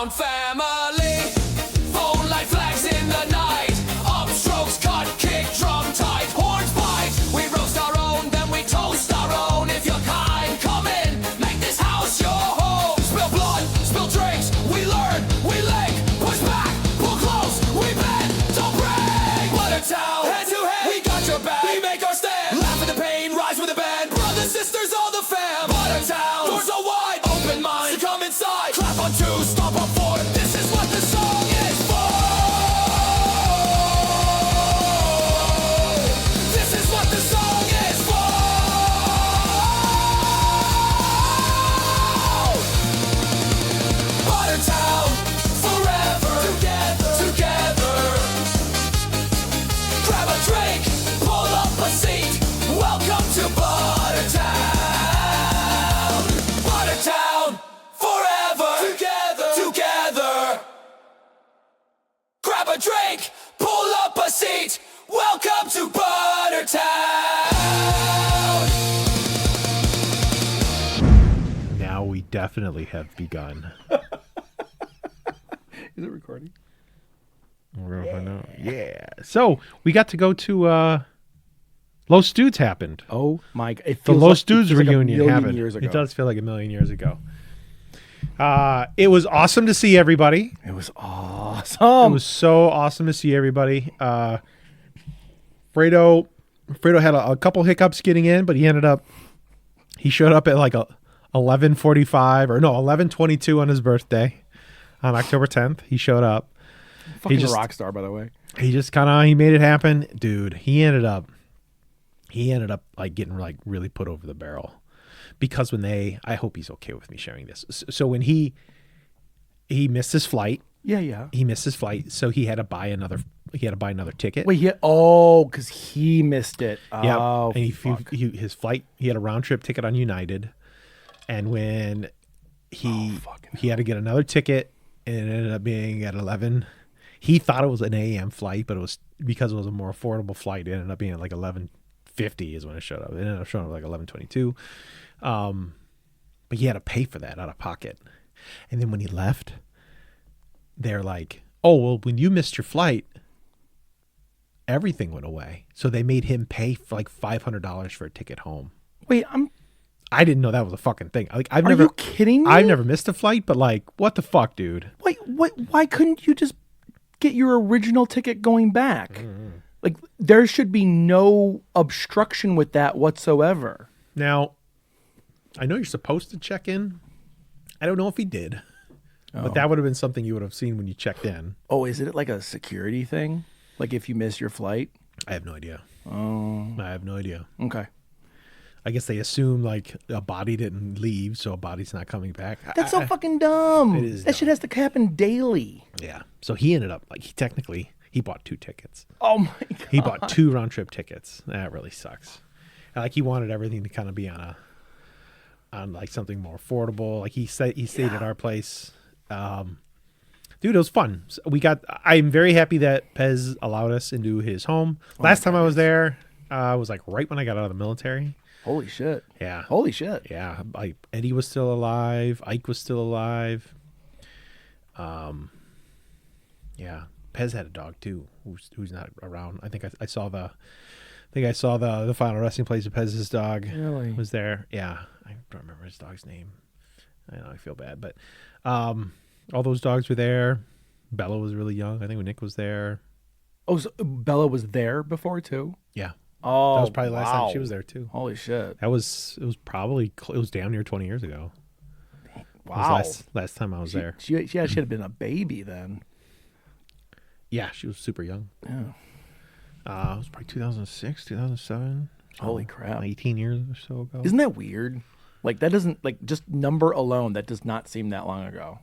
found family. Phone light flags in the night. Upstrokes cut, kick, drum tight. Horns bite. We roast our own, then we toast our own. If you're kind, come in, make this house your home. Spill blood, spill drinks. We learn, we leg, push back, pull close. We bend, don't break. Buttertown, head to head, we got your back. We make our stand. Laugh at the pain, rise with the band. Brothers, sisters, all the fam. Buttertown, doors are wide, open mind. So come inside, clap on two, stomp on four. This is what the song is for. This is what the song is for. Buttertown, forever, together, together. Grab a drink, pull up a seat. Welcome to Buttertown. Buttertown, forever, together, together. Grab a drink, pull up a seat. Welcome to Buttertown. Now we definitely have begun. Is it recording? We're gonna find out. Yeah. So we got to go to Los Dudes happened. Oh my! It The feels Los like, Dudes it feels like a reunion million happened. years ago. It does feel like a million years ago. It was awesome to see everybody. It was awesome. It was so awesome to see everybody. Fredo had a couple hiccups getting in, but he showed up at like 11:45 or no 11:22 on his birthday on October 10th. He showed up. Fucking just- a rock star, by the way. He just he made it happen, dude. He ended up like getting like really put over the barrel because I hope he's okay with me sharing this. So when he missed his flight. Yeah. He missed his flight, so he had to buy another ticket. Wait, because he missed it. Yeah, Oh, and fuck. his flight, he had a round trip ticket on United, and when he had to get another ticket, and it ended up being at 11. He thought it was an AM flight, but it was because it was a more affordable flight. It ended up being like 11:50 is when it showed up. It ended up showing up like 11:22, but he had to pay for that out of pocket. And then when he left, they're like, "Oh well, when you missed your flight, everything went away." So they made him pay for like $500 for a ticket home. Wait, I didn't know that was a fucking thing. Like Are you kidding me? I've never missed a flight, but like, what the fuck, dude? Wait, why couldn't you just get your original ticket going back? Mm-hmm. Like, there should be no obstruction with that whatsoever. Now, I know you're supposed to check in. I don't know if he did, but that would have been something you would have seen when you checked in. Oh, is it like a security thing? Like if you miss your flight? I have no idea. Oh, I have no idea. okay. I guess they assume like a body didn't leave, so a body's not coming back. That's so fucking dumb. It is that shit has to happen daily. Yeah. So he ended up like he bought 2 tickets. Oh my god. He bought 2 round trip tickets. That really sucks. And like he wanted everything to kind of be on like something more affordable. Like he stayed at our place. Dude, it was fun. So I'm very happy that Pez allowed us into his home. Last time I was there, was like right when I got out of the military. Holy shit. Yeah. Holy shit. Yeah. Like Eddie was still alive. Ike was still alive. Yeah. Pez had a dog too, who's not around. I think I saw the final resting place of Pez's dog. Really? Was there. Yeah. I don't remember his dog's name. I know I feel bad, but all those dogs were there. Bella was really young. I think when Nick was there. Oh, so Bella was there before too? Yeah. Oh, That was probably the last time she wow. was there too. Holy shit. It was damn near 20 years ago. Wow. It was last time I was there. She should have been a baby then. Yeah, she was super young. Yeah. It was probably 2006, 2007. So Holy crap. 18 years or so ago. Isn't that weird? Like that doesn't like just number alone that does not seem that long ago.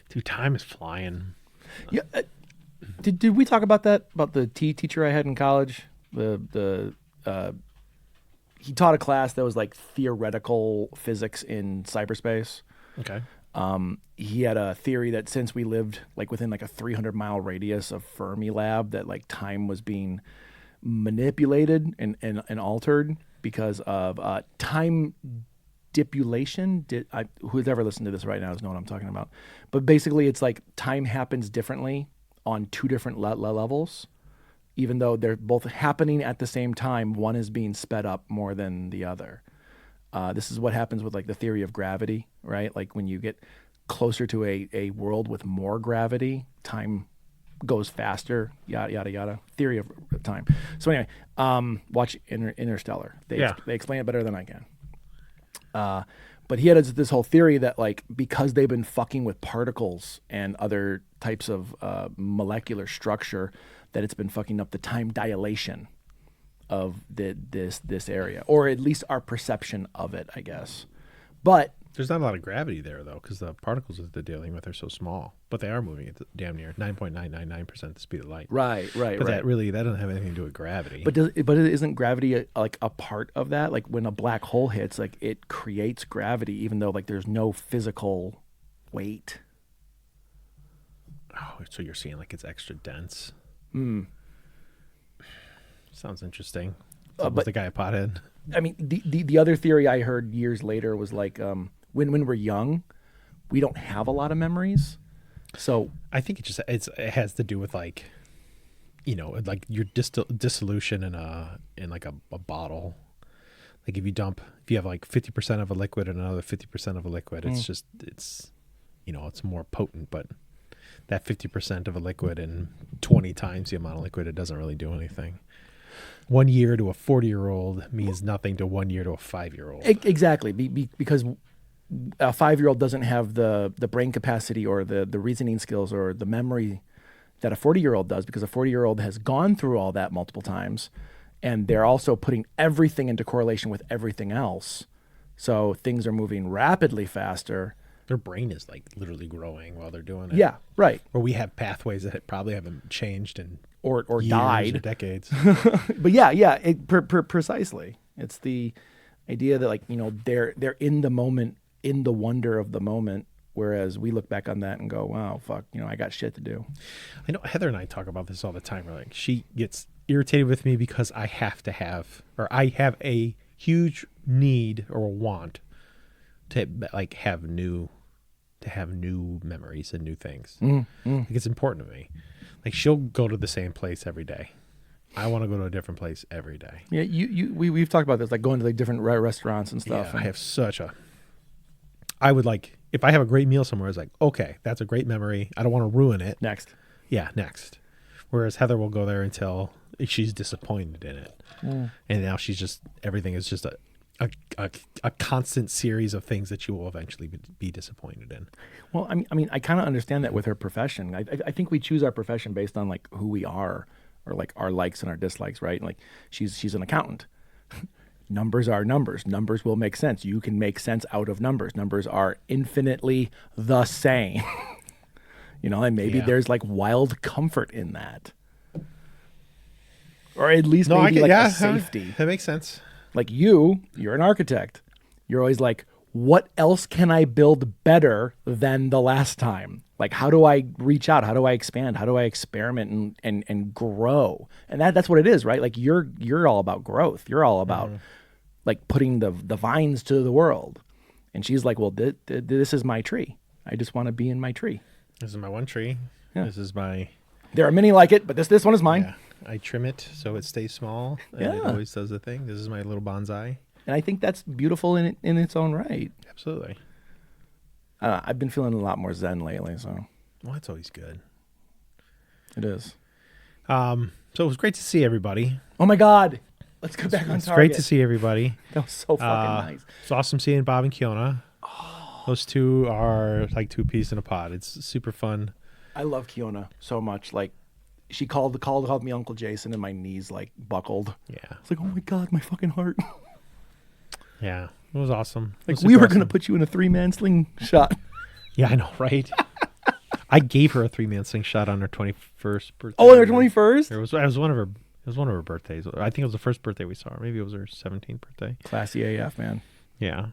Dude, time is flying. Yeah. Did we talk about that about the T teacher I had in college? He taught a class that was like theoretical physics in cyberspace. Okay. He had a theory that since we lived like within like a 300-mile radius of Fermilab, that like time was being manipulated and altered because of time Dipulation. Who's ever listened to this right now knows what I'm talking about. But basically, it's like time happens differently on two different levels, even though they're both happening at the same time. One is being sped up more than the other. This is what happens with like the theory of gravity, right? Like when you get closer to a world with more gravity, time goes faster, yada yada yada. Theory of time. So anyway, watch Interstellar. They explain it better than I can. But he had this whole theory that like because they've been fucking with particles and other types of molecular structure, that it's been fucking up the time dilation of this area, or at least our perception of it, I guess. But there's not a lot of gravity there though, because the particles that they're dealing with are so small, but they are moving at damn near 9.999% the speed of light. Right. But that doesn't have anything to do with gravity. But isn't gravity like a part of that? Like when a black hole hits, like it creates gravity, even though like there's no physical weight. Oh, so you're saying like it's extra dense? Sounds interesting. But the guy a pothead? I mean, the other theory I heard years later was like when we're young, we don't have a lot of memories. So I think it has to do with like, like your dissolution in like a bottle. Like if you have like 50% of a liquid and another 50% of a liquid, it's more potent, but that 50% of a liquid and 20 times the amount of liquid, it doesn't really do anything. 1 year to a 40-year-old means nothing to 1 year to a 5-year-old. Exactly, because a 5-year-old doesn't have the brain capacity or the reasoning skills or the memory that a 40-year-old does, because a 40-year-old has gone through all that multiple times, and they're also putting everything into correlation with everything else. So things are moving rapidly faster. Their brain is like literally growing while they're doing it. Yeah, right. Or we have pathways that probably haven't changed in or years died or decades. But yeah, precisely. It's the idea that like they're in the moment, in the wonder of the moment, whereas we look back on that and go, wow, fuck, I got shit to do. I know Heather and I talk about this all the time. We're like, she gets irritated with me because I have a huge need or want to like have new memories and new things. Like it's important to me. Like she'll go to the same place every day. I want to go to a different place every day. Yeah, we've talked about this, like going to like different restaurants and stuff. Yeah, I have I would like, if I have a great meal somewhere, it's like, okay, that's a great memory. I don't want to ruin it. Next. Yeah, next. Whereas Heather will go there until she's disappointed in it. And now everything is just a constant series of things that you will eventually be disappointed in. Well, I mean, I kind of understand that with her profession. I think we choose our profession based on like who we are, or like our likes and our dislikes, right? Like she's an accountant. Numbers are numbers. Numbers will make sense. You can make sense out of numbers. Numbers are infinitely the same. And maybe there's like wild comfort in that, or at least a safety. That makes sense. Like you're an architect. You're always like, what else can I build better than the last time? Like, how do I reach out? How do I expand? How do I experiment and grow? And that's what it is, right? Like you're all about growth. You're all about like putting the vines to the world. And she's like, well, this is my tree. I just want to be in my tree. This is my one tree. Yeah. This is my... There are many like it, but this one is mine. Yeah. I trim it so it stays small, and it always does the thing. This is my little bonsai. And I think that's beautiful in its own right. Absolutely. I've been feeling a lot more zen lately, so. Well, that's always good. It is. So it was great to see everybody. Oh my God. Let's go back on target. It's great to see everybody. That was so fucking nice. It's awesome seeing Bob and Kiona. Oh. Those two are like two peas in a pod. It's super fun. I love Kiona so much. Like, she called me Uncle Jason, and my knees like buckled. Yeah. It's like, oh my God, my fucking heart. Yeah, it was awesome. Like we were gonna put you in a 3-man slingshot. Yeah, I know, right? I gave her a 3-man slingshot on her 21st birthday. Oh, her 21st? It was one of her birthdays. I think it was the first birthday we saw her. Maybe it was her 17th birthday. Classy AF, man. Yeah.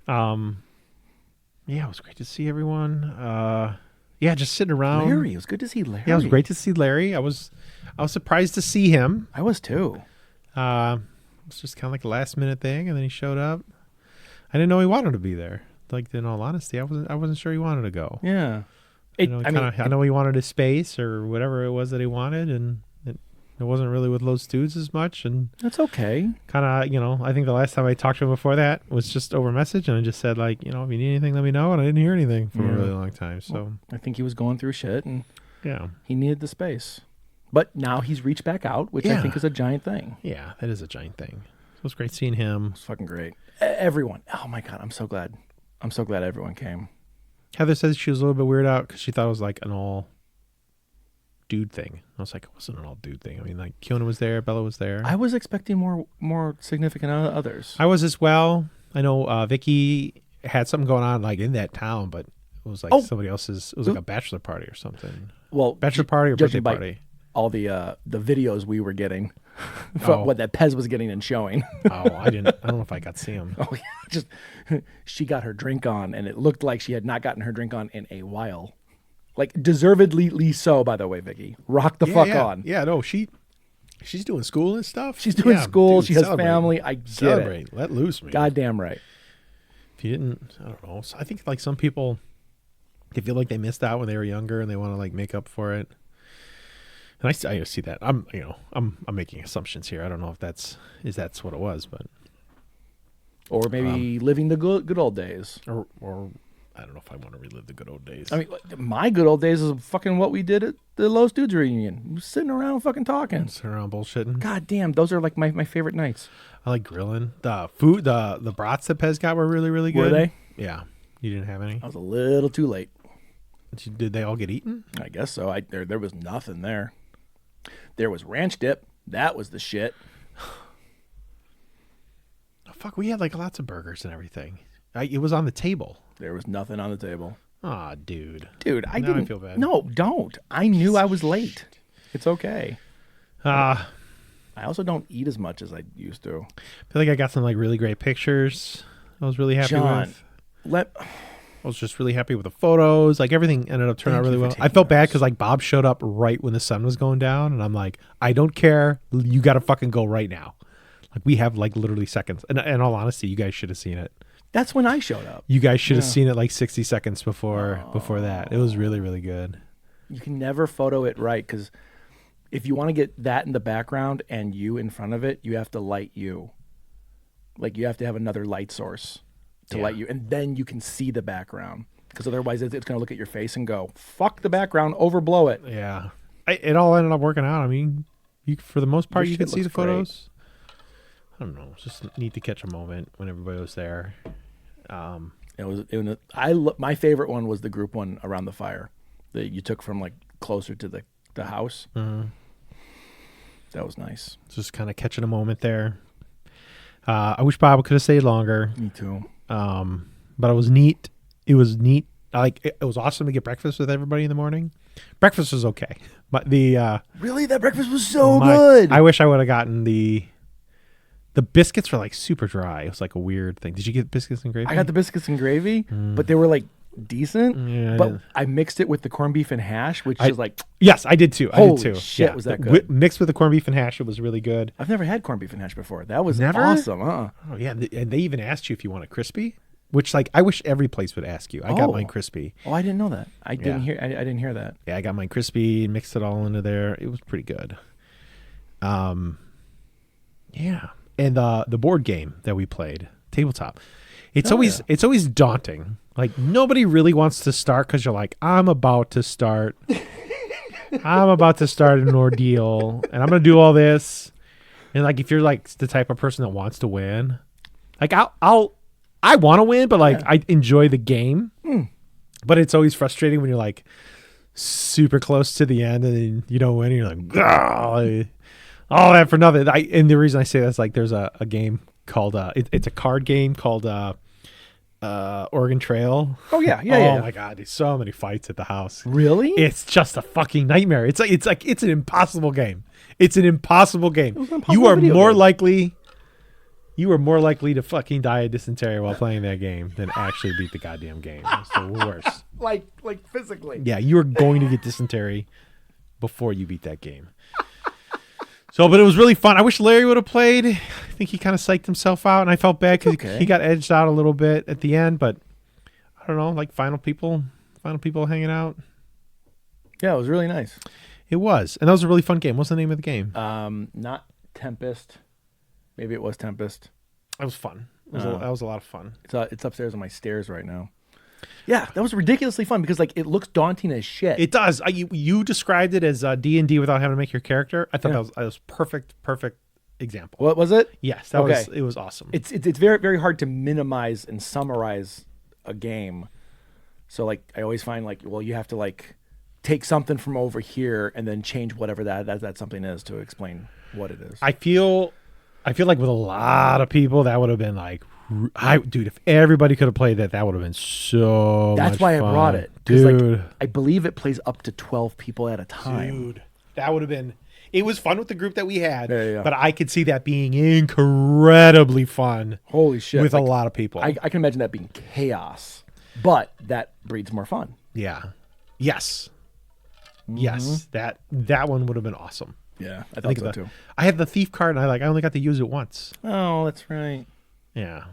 Yeah, it was great to see everyone. Yeah, just sitting around. Larry, it was good to see Larry. Yeah, it was great to see Larry. I was surprised to see him. I was too. It was just kind of like a last minute thing, and then he showed up. I didn't know he wanted to be there. Like, in all honesty, I wasn't sure he wanted to go. Yeah. I know he wanted his space or whatever it was that he wanted, and it wasn't really with Los Dudes as much. And That's okay. kind of, I think the last time I talked to him before that was just over message, and I just said, like, if you need anything, let me know. And I didn't hear anything for a really long time. So, I think he was going through shit, and yeah. he needed the space. But now he's reached back out, which I Yeah. think is a giant thing. Yeah, that is a giant thing. It was great seeing him. It's fucking great. Everyone. Oh, my God. I'm so glad. I'm so glad everyone came. Heather says she was a little bit weirded out because she thought it was like an all dude thing. I was like, it wasn't an all dude thing. I mean, like, Kiona was there, Bella was there. I was expecting more significant others. I was as well. I know Vicky had something going on like in that town, but it was like somebody else's. It was like a bachelor party or something. Well, Bachelor party or birthday judging by party. all the videos we were getting, from what that Pez was getting and showing. Oh, I don't know if I got to see him. Oh yeah, just she got her drink on, and it looked like she had not gotten her drink on in a while. Like, deservedly so, by the way, Vicky. Rock the fuck on. Yeah, no, she's doing school and stuff. She's doing school. Dude, she has celebrate. family. I get Celebrate. it. Let loose, man. Goddamn right. If you didn't, I don't know. So I think like some people, they feel like they missed out when they were younger and they want to like make up for it. And I see that. I'm making assumptions here. I don't know if that's what it was, but Or maybe living the good old days. or I don't know if I want to relive the good old days. I mean, my good old days is fucking what we did at the Los Dudes reunion. Sitting around fucking talking. sitting around bullshitting. God damn, those are like my favorite nights. I like grilling. The food, the brats that Pez got were really, really good. Were they? Yeah. You didn't have any? I was a little too late. Did they all get eaten? I guess so. There was nothing there. There was ranch dip. That was the shit. Oh, fuck, we had like lots of burgers and everything. It was on the table. There was nothing on the table. Aw, dude. Dude, I Now didn't. I feel bad. No, don't. I knew I was late. It's okay. I I also don't eat as much as I used to. feel like I got some like really great pictures. I was really happy John, with. I was just really happy with the photos. Like, everything ended up turning out really well. I felt bad because like Bob showed up right when the sun was going down, and I'm like, I don't care. You got to fucking go right now. Like, we have like literally seconds. And in all honesty, you guys should have seen it. That's when I showed up. You guys should have seen it like 60 seconds before that. It was really, really good. You can never photo it right because if you want to get that in the background and you in front of it, you have to light you. Like, you have to have another light source to light you, and then you can see the background. Because otherwise, it's going to look at your face and go, "Fuck the background, overblow it." Yeah. It all ended up working out. I mean, for the most part, Your you could shit see the looks great. photos. I don't know. It's just neat to catch a moment when everybody was there. My favorite one was the group one around the fire that you took from like closer to the house. Mm-hmm. That was nice. Just kind of catching a moment there. I wish Bob could have stayed longer. Me too. But it was neat. It was neat. It was awesome to get breakfast with everybody in the morning. Breakfast was okay. But Really, that breakfast was so good. I wish I would have gotten the biscuits were like super dry. It was like a weird thing. Did you get biscuits and gravy? I got the biscuits and gravy, but they were like decent. Yeah, but I mixed it with the corned beef and hash, which is like, Yes, I did too. Holy shit, was that good. Mixed with the corned beef and hash, it was really good. I've never had corned beef and hash before. That was Never? awesome. Oh yeah, and they even asked you if you want it crispy, which like I wish every place would ask you. I got mine crispy. Oh, I didn't know that. I didn't Yeah. hear. I didn't hear that. Yeah, I got mine crispy, mixed it all into there. It was pretty good. Yeah. And the board game that we played, tabletop. It's always daunting. Like, nobody really wants to start because you're like, I'm about to start. I'm about to start an ordeal, and I'm gonna do all this. And like, if you're like the type of person that wants to win, like I want to win, but like I enjoy the game. But it's always frustrating when you're like super close to the end and then you don't win. And you're like, all that for nothing. And the reason I say that's like there's a game called it's a card game called Oregon Trail. Oh yeah. Oh my god, there's so many fights at the house. Really? It's just a fucking nightmare. It's an impossible game. It's an impossible game. impossible You are video more game. likely to fucking die of dysentery while playing that game than actually beat the goddamn game. It's the worst. like physically. Yeah, you are going to get dysentery before you beat that game. So, but it was really fun. I wish Larry would have played. I think he kind of psyched himself out, and I felt bad because Okay. he got edged out a little bit at the end. But I don't know, like final people hanging out. Yeah, it was really nice. It was, and that was a really fun game. What's the name of the game? Not Tempest. Maybe it was Tempest. It was fun. That was a lot of fun. It's upstairs on my stairs right now. Yeah, that was ridiculously fun because like it looks daunting as shit. It does. You described it as D&D without having to make your character. I thought Yeah. that was perfect example. What was it? Yes, that Okay. it was awesome. It's very very hard to minimize and summarize a game. So like I always find like well you have to like take something from over here and then change whatever that something is to explain what it is. I feel like with a lot of people that would have been like, dude, if everybody could have played that would have been so. That's much why fun. I brought it, 'cause, dude. Like, I believe it plays up to 12 people at a time. Dude, that would have been. It was fun with the group that we had, Yeah. but I could see that being incredibly fun Holy shit! with Like, a lot of people. I can imagine that being chaos, but that breeds more fun. Yeah. Yes. Mm-hmm. Yes. That one would have been awesome. Yeah, I I thought think so the- too. I had the thief card, and I only got to use it once. Oh, that's right. Yeah.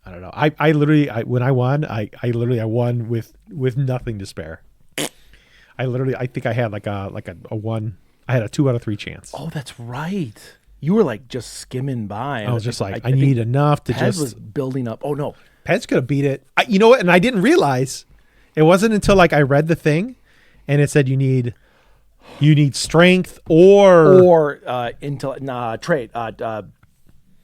I don't know. I literally when I won, I won with nothing to spare. I think I had like a one. I had a 2 out of 3 chance. Oh, that's right. You were like just skimming by. I was just like, I think need enough to Pez just. was building up. Oh no, Pez could have beat it. You know what? And I didn't realize it wasn't until like I read the thing, and it said you need strength or trade,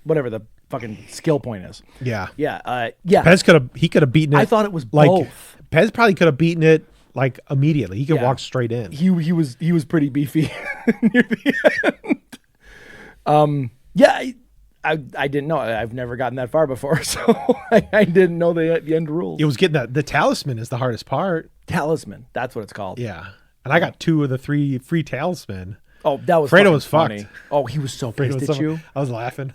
whatever the fucking skill point is. yeah. Yeah, Pez could have beaten it. I thought it was like both. Pez probably could have beaten it like immediately. He could Yeah. walk straight in. He was pretty beefy near the end. Yeah, I didn't know. I've never gotten that far before, so I didn't know the end rules. It was getting the talisman is the hardest part. Talisman, that's what it's called. Yeah. And I got 2 of the 3 free talisman. Oh, that was Fredo fucking was funny. fucked. Oh, he was so Fredo pissed was at you. I was laughing.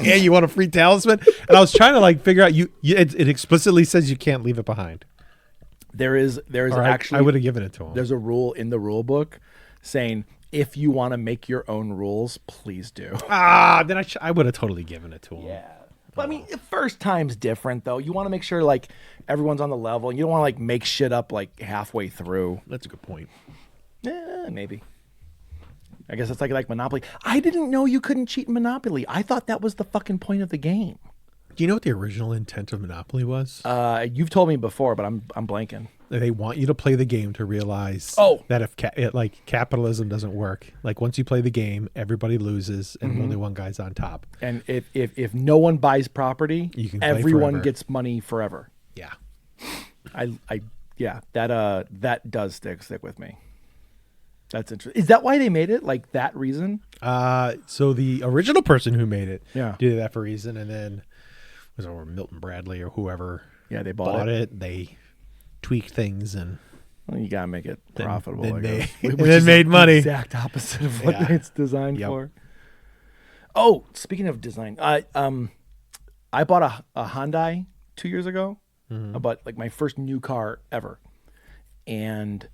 Yeah, you want a free talisman? And I was trying to like figure out it explicitly says you can't leave it behind. There is Or actually I would have given it to him. there's a rule in the rule book saying if you want to make your own rules, please do. Then I would have totally given it to him. Yeah. But I mean, the first time's different though. You want to make sure like everyone's on the level. You don't want to like make shit up like halfway through. That's a good point. Yeah, maybe. I guess it's like Monopoly. I didn't know you couldn't cheat in Monopoly. I thought that was the fucking point of the game. Do you know what the original intent of Monopoly was? You've told me before, but I'm blanking. They want you to play the game to realize that if like capitalism doesn't work, like once you play the game, everybody loses and only one guy's on top. And if no one buys property, You can play everyone forever. gets money forever. Yeah. That does stick with me. That's interesting. Is that why they made it? Like that reason? So the original person who made it Yeah. did that for a reason, and then was it Milton Bradley or whoever Yeah, they bought it. They tweaked things and Well, you gotta make it profitable. then I they- guess. and Which then is made the money. Exact opposite of what Yeah. it's designed Yep. for. Oh, speaking of design, I bought a Hyundai 2 years ago. I bought like my first new car ever, and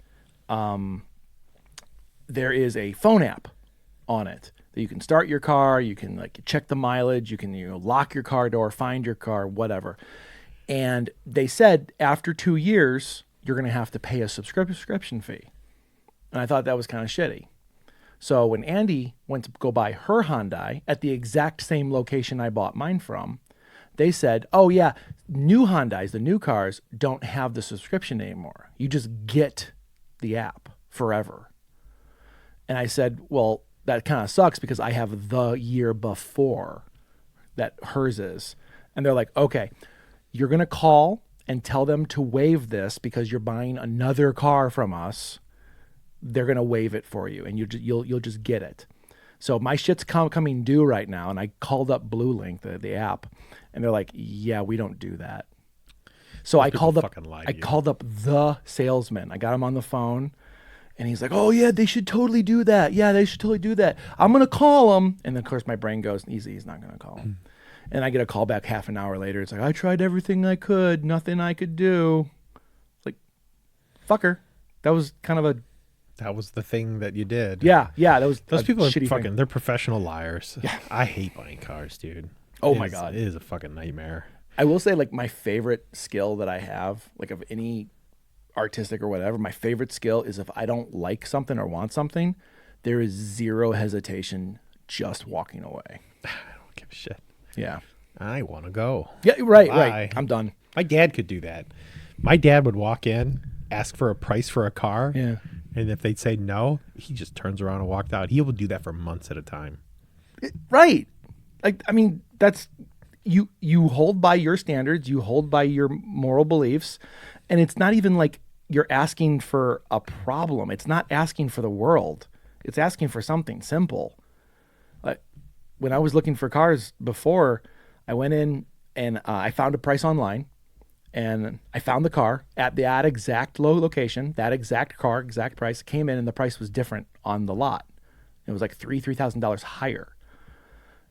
there is a phone app on it that you can start your car. You can like check the mileage. You can lock your car door, find your car, whatever. And they said after 2 years you're going to have to pay a subscription fee, and I thought that was kind of shitty. So when Andy went to go buy her Hyundai at the exact same location I bought mine from, they said, oh yeah, new Hyundais, the new cars, don't have the subscription anymore. You just get the app forever. And I said, well, that kind of sucks because I have the year before that hers is. And they're like, okay, you're going to call and tell them to waive this because you're buying another car from us. They're going to waive it for you and you'll just get it. So my shit's coming due right now. And I called up Blue Link, the app, and they're like, yeah, we don't do that. So I called up the salesman. I got him on the phone and he's like, oh yeah, they should totally do that. Yeah, they should totally do that. I'm going to call him. And then of course my brain goes, he's not going to call him. And I get a call back half an hour later. It's like, I tried everything I could, nothing I could do. It's like, fucker. That was kind of a That was the thing that you did. Yeah, that was Those a people are shitty fucking. thing. They're professional liars. Yeah. I hate buying cars, dude. Oh It my is- God. it is a fucking nightmare. I will say, like, my favorite skill that I have, like, of any artistic or whatever, my favorite skill is if I don't like something or want something, there is zero hesitation just walking away. I don't give a shit. Yeah. I want to go. Yeah, right. Bye. I'm done. My dad could do that. My dad would walk in, ask for a price for a car, Yeah. and if they'd say no, he just turns around and walked out. He will do that for months at a time. Right. Like, I mean, that's you hold by your standards, you hold by your moral beliefs, and it's not even like you're asking for a problem. It's not asking for the world. It's asking for something simple. Like, when I was looking for cars before, I went in and I found a price online, and I found the car at that exact location, that exact car, exact price. Came in and the price was different on the lot. It was like $3,000 higher.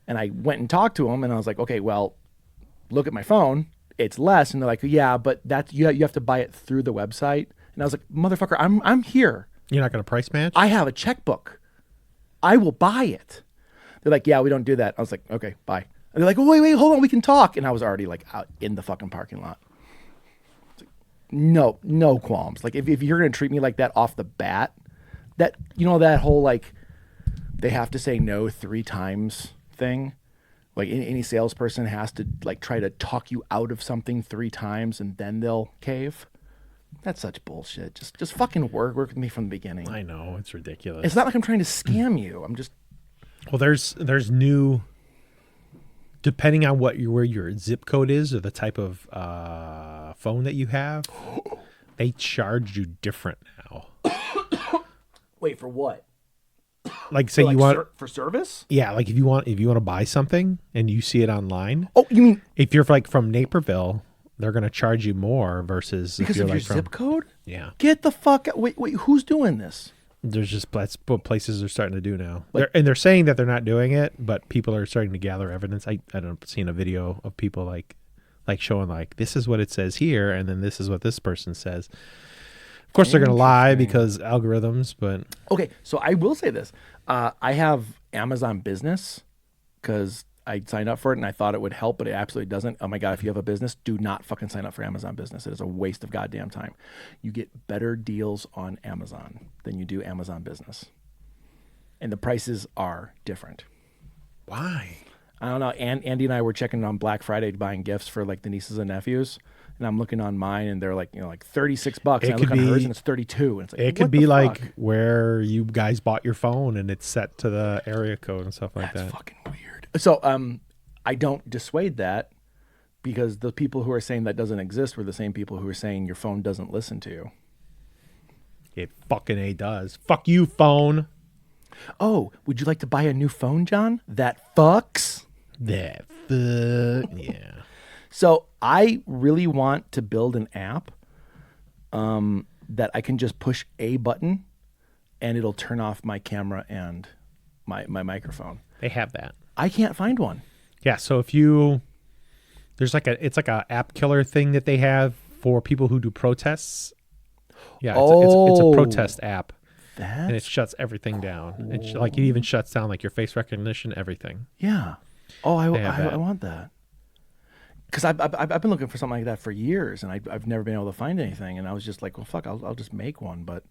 And I went and talked to them, and I was like, okay, well, look at my phone. It's less. And they're like, yeah, but that's you have to buy it through the website. And I was like, motherfucker, I'm here. You're not going to price match? I have a checkbook. I will buy it. They're like, yeah, we don't do that. I was like, okay, bye. And they're like, oh, wait, hold on, we can talk. And I was already like out in the fucking parking lot. No qualms. Like, if you're going to treat me like that off the bat, that, you know, that whole, like, they have to say no 3 times thing. Like, any salesperson has to, like, try to talk you out of something 3 times and then they'll cave. That's such bullshit. Just fucking work with me from the beginning. I know. It's ridiculous. It's not like I'm trying to scam you. I'm just, Well, there's new, depending on where your zip code is or the type of phone that you have, they charge you different now. wait, for what? Like, say Like you want, for service? yeah, like if you want to buy something and you see it online, Oh, you mean if you're like from Naperville, they're going to charge you more versus because if you're of your like from, zip code? yeah. Get the fuck out. Wait, who's doing this? There's just that's what places are starting to do now. They're saying that they're not doing it, but people are starting to gather evidence. I don't know, seen a video of people like showing like this is what it says here, and then this is what this person says. Of course, they're going to lie because algorithms, but Okay, so I will say this. I have Amazon Business because I signed up for it and I thought it would help, but it absolutely doesn't. Oh my God, if you have a business, do not fucking sign up for Amazon Business. It is a waste of goddamn time. You get better deals on Amazon than you do Amazon Business. And the prices are different. why? I don't know. Andy and I were checking on Black Friday buying gifts for like the nieces and nephews. And I'm looking on mine and they're like, you know, like $36. It And I look could on hers be- and it's 32. And it's like, It could what be the like fuck? where you guys bought your phone and it's set to the area code and stuff like That's that. fucking weird. So I don't dissuade that because the people who are saying that doesn't exist were the same people who are saying your phone doesn't listen to you. It fucking does. Fuck you, phone. Oh, would you like to buy a new phone, John? That fucks. That fuck. Yeah. So I really want to build an app that I can just push a button and it'll turn off my camera and my microphone. They have that. I can't find one. Yeah, so if there's like it's like a app killer thing that they have for people who do protests. Yeah, it's a Oh. protest app, and it That's shuts everything down. Like it even shuts down like your face recognition, everything. yeah. Oh, They have I that. want that. Because I've been looking for something like that for years, and I've never been able to find anything. And I was just like, well, fuck, I'll just make one. But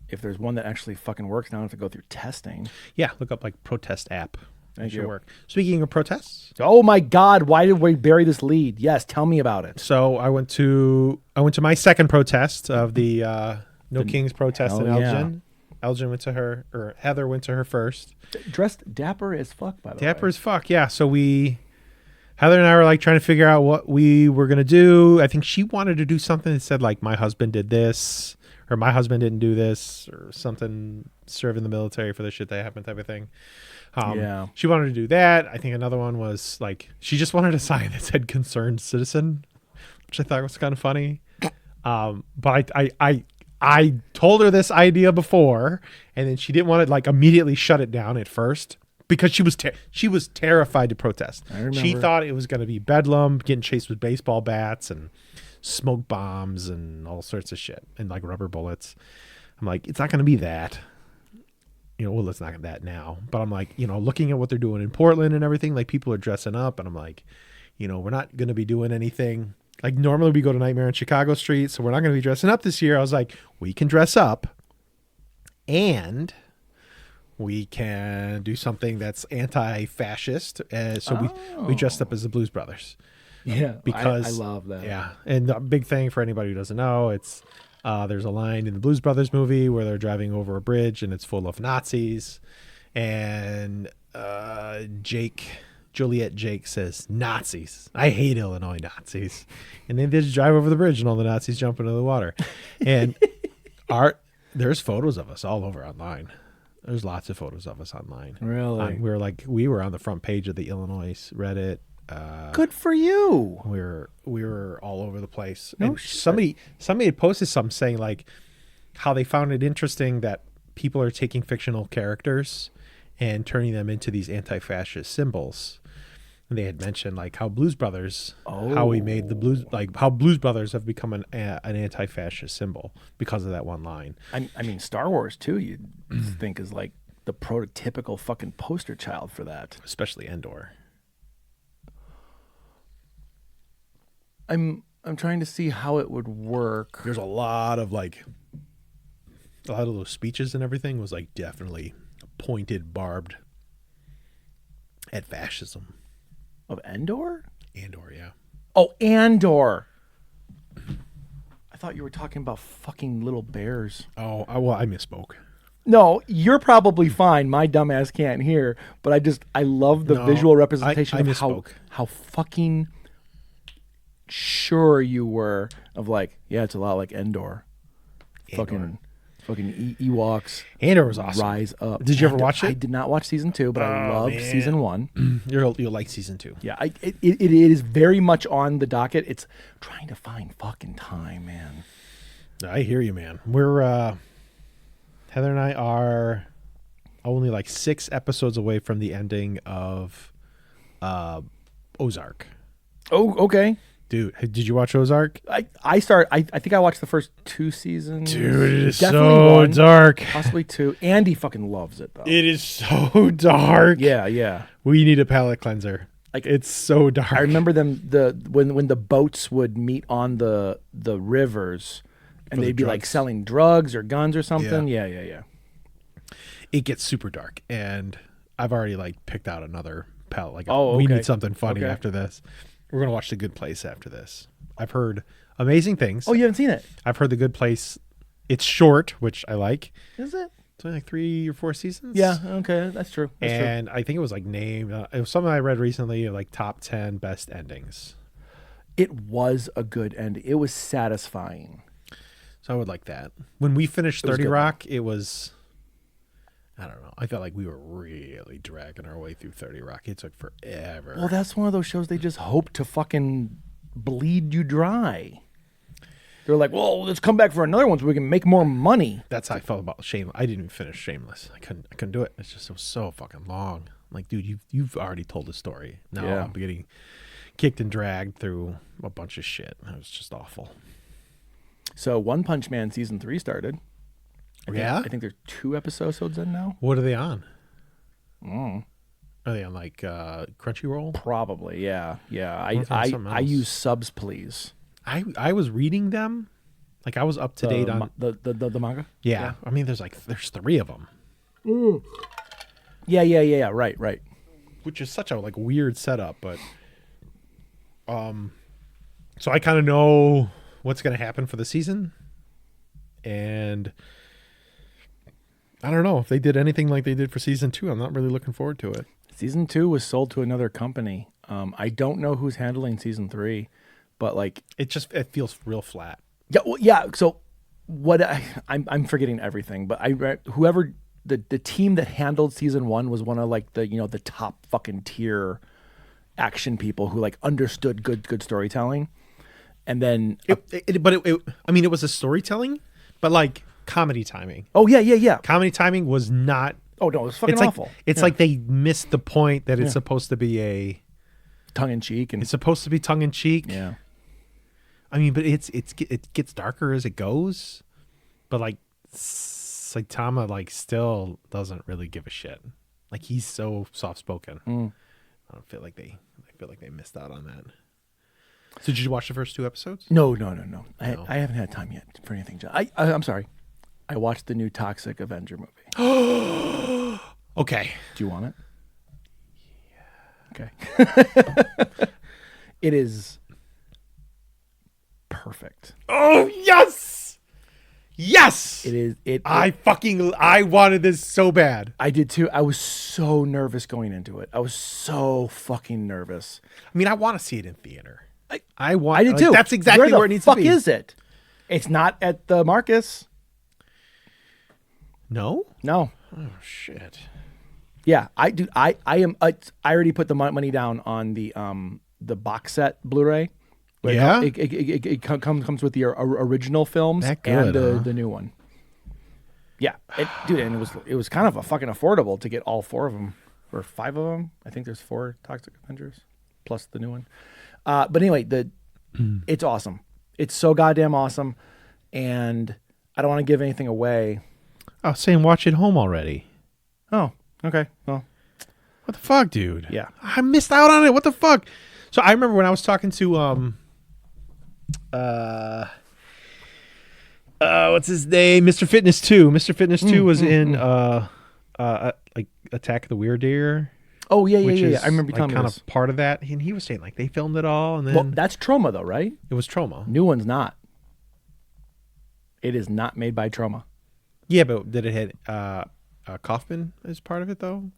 if there's one that actually fucking works, now I don't have to go through testing. Yeah, look up like protest app. Thank It should you. work. Speaking of protests, Oh my God, why did we bury this lead? Yes, tell me about it. so I went to my second protest of the No Kings protest in hell yeah. Elgin. Elgin went to her, or Heather went to her first. Dressed dapper as fuck, by the way. Dapper as fuck, yeah. So Heather and I were like trying to figure out what we were gonna do. I think she wanted to do something that said like my husband did this, or my husband didn't do this, or something. Serve in the military for the shit that happened, type of thing. Yeah. She wanted to do that. I think another one was like she just wanted a sign that said "concerned citizen," which I thought was kind of funny. But I told her this idea before, and then she didn't want to like immediately shut it down at first because she was terrified to protest. I remember. She thought it was going to be bedlam, getting chased with baseball bats and smoke bombs and all sorts of shit and like rubber bullets. I'm like, it's not going to be that. Well, it's not that now. But I'm like, looking at what they're doing in Portland and everything, like people are dressing up, and I'm like, we're not going to be doing anything. Like normally we go to Nightmare on Chicago Street, so we're not going to be dressing up this year. I was like, we can dress up, and we can do something that's anti-fascist. So we dressed up as the Blues Brothers. Yeah, Because I love that. Yeah, and the big thing for anybody who doesn't know, it's there's a line in the Blues Brothers movie where they're driving over a bridge and it's full of Nazis, and Juliet Jake says, Nazis. I hate Illinois Nazis. And then they just drive over the bridge and all the Nazis jump into the water. And there's photos of us all over online. There's lots of photos of us online. Really? We were on the front page of the Illinois Reddit. Good for you. We were all over the place. No And shit. somebody had posted something saying like how they found it interesting that people are taking fictional characters and turning them into these anti-fascist symbols. And they had mentioned like how Blues Brothers, how we made the blues, like how Blues Brothers have become an anti-fascist symbol because of that one line. I mean, Star Wars too. You'd think is like the prototypical fucking poster child for that. Especially Endor. I'm trying to see how it would work. There's a lot of those speeches and everything was like definitely pointed, barbed at fascism. Of Endor? Andor, yeah. Oh, Andor. I thought you were talking about fucking little bears. Oh, I misspoke. No, you're probably fine. My dumbass can't hear, but I love the No, visual representation I of misspoke. how fucking sure you were of like, yeah, it's a lot like Endor. Fucking Ewoks. Andor was awesome. Rise up. Did you ever Andor- watch it? I did not watch season 2, but I loved man. season 1. You'll like season 2. Yeah, it is very much on the docket. It's trying to find fucking time, man. I hear you, man. We're Heather and I are only like 6 episodes away from the ending of Ozark. Oh, okay. Dude, did you watch Ozark? I think I watched the first 2 seasons. Dude, it is Definitely so 1, dark. possibly 2. Andy fucking loves it though. It is so dark. Yeah. We need a palate cleanser. Like- It's so dark. I remember them when the boats would meet on the rivers, and For the they'd be like drugs. selling drugs or guns or something. Yeah. It gets super dark, and I've already like picked out another palette. Like, Oh, we okay. need something funny Okay. after this. We're gonna watch The Good Place after this. I've heard amazing things. Oh, you haven't seen it? I've heard The Good Place. It's short, which I like. Is it? It's only like 3 or 4 seasons. Yeah. Okay, that's true. That's true. And I think it was like named. It was something I read recently, like top 10 best endings. It was a good ending. It was satisfying. So I would like that. When we finished was 30 good. Rock, it was. I don't know. I felt like we were really dragging our way through 30 Rock. It took forever. Well, that's one of those shows they just hope to fucking bleed you dry. They're like, well, let's come back for another one so we can make more money. That's how I felt about Shameless. I didn't even finish Shameless. I couldn't do it. It was so fucking long. I'm like, dude, you've already told the story. Now Yeah. I'm getting kicked and dragged through a bunch of shit. It was just awful. So One Punch Man season 3 started. Yeah? I think there's 2 episodes in now. What are they on? Mm. Are they on like Crunchyroll? Probably, yeah. wonder if there's something I else. use subs, please. I was reading them. Like I was up to date on. The manga. Yeah. I mean, there's 3 of them, Yeah. Right. which is such a like weird setup. But so I kind of know what's going to happen for the season, and I don't know if they did anything like they did for season 2. I'm not really looking forward to it. Season 2 was sold to another company. I don't know who's handling season 3, but like, It feels real flat. yeah. So what I'm forgetting everything, but I read whoever the team that handled season 1 was one of like the top fucking tier action people who like understood good storytelling, and then I mean, it was a storytelling, but like comedy timing. oh yeah. Comedy timing was not. Oh no, it was fucking It's like awful. it's like they missed the point that it's supposed to be tongue in cheek and It's supposed to be tongue in cheek. yeah. I mean, but it gets darker as it goes. But like it's like Tama like still doesn't really give a shit. Like he's so soft spoken. I don't feel like they missed out on that. So did you watch the first 2 episodes? No. No. I haven't had time yet for anything. I'm sorry. I watched the new Toxic Avenger movie. Okay. Do you want it? Yeah. Okay. It is perfect. Oh yes, yes. It is. I wanted this so bad. I did too. I was so nervous going into it. I was so fucking nervous. I mean, I want to see it in theater. I I did too. That's exactly where it needs to be. Where the fuck is it? It's not at the Marcus. No. No. Oh shit. Yeah, I do. I am. I already put the money down on the box set Blu-ray. Where Yeah? it comes with the original films That good, and huh? the new one. Yeah, dude, and it was kind of a fucking affordable to get all 4 of them or 5 of them. I think there's 4 Toxic Avengers plus the new one. But anyway, it's awesome. It's so goddamn awesome, and I don't want to give anything away. I was saying watch it home already. Oh, okay. Well, What the fuck, dude? Yeah. I missed out on it. What the fuck? So I remember when I was talking to what's his name? Mr. Fitness 2. Mr. Fitness 2 was in like Attack of the Weird Deer. oh yeah. Is I remember you like telling me kind this. of part of that. And he was saying like they filmed it all and then Well, that's Troma though, right? it was Troma. New one's not. It is not made by Troma. Yeah, but did it have Kaufman as part of it though?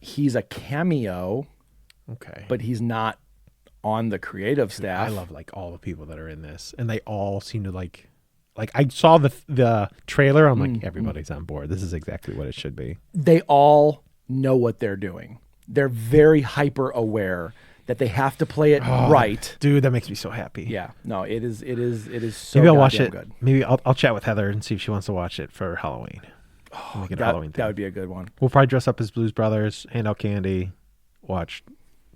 He's a cameo, Okay. but he's not on the creative staff. I love like all the people that are in this, and they all seem to like I saw the trailer. I'm like, everybody's on board. This is exactly what it should be. They all know what they're doing. They're very hyper aware that they have to play it right. Dude, that makes me so happy. Yeah, no, it is so Maybe I'll watch goddamn it. good. Maybe I'll chat with Heather and see if she wants to watch it for Halloween. Make it a Halloween That thing. would be a good one. We'll probably dress up as Blues Brothers, hand out candy, watch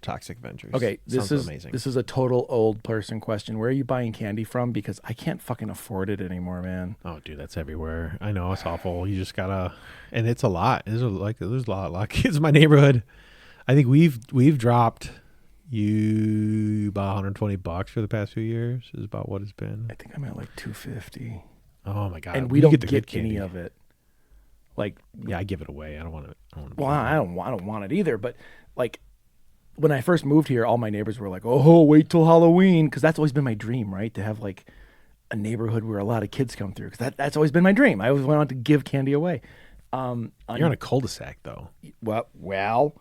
Toxic Avengers. Okay, Sounds amazing. This is a total old person question. Where are you buying candy from? Because I can't fucking afford it anymore, man. Oh, dude, that's everywhere. I know it's awful. You just gotta, and it's a lot. There's a lot of kids in my neighborhood. I think we've dropped about $120 for the past few years. Is about what it's been. I think I'm at like $250, Oh my god! and we You don't get the get good candy. any of it. Like, Yeah, I give it away. I don't want to. well, I don't want it either. But like, when I first moved here, all my neighbors were like, "Oh, wait till Halloween," because that's always been my dream, right? To have like a neighborhood where a lot of kids come through. Because that's always been my dream. I always wanted to give candy away. You're on a cul-de-sac though. Well,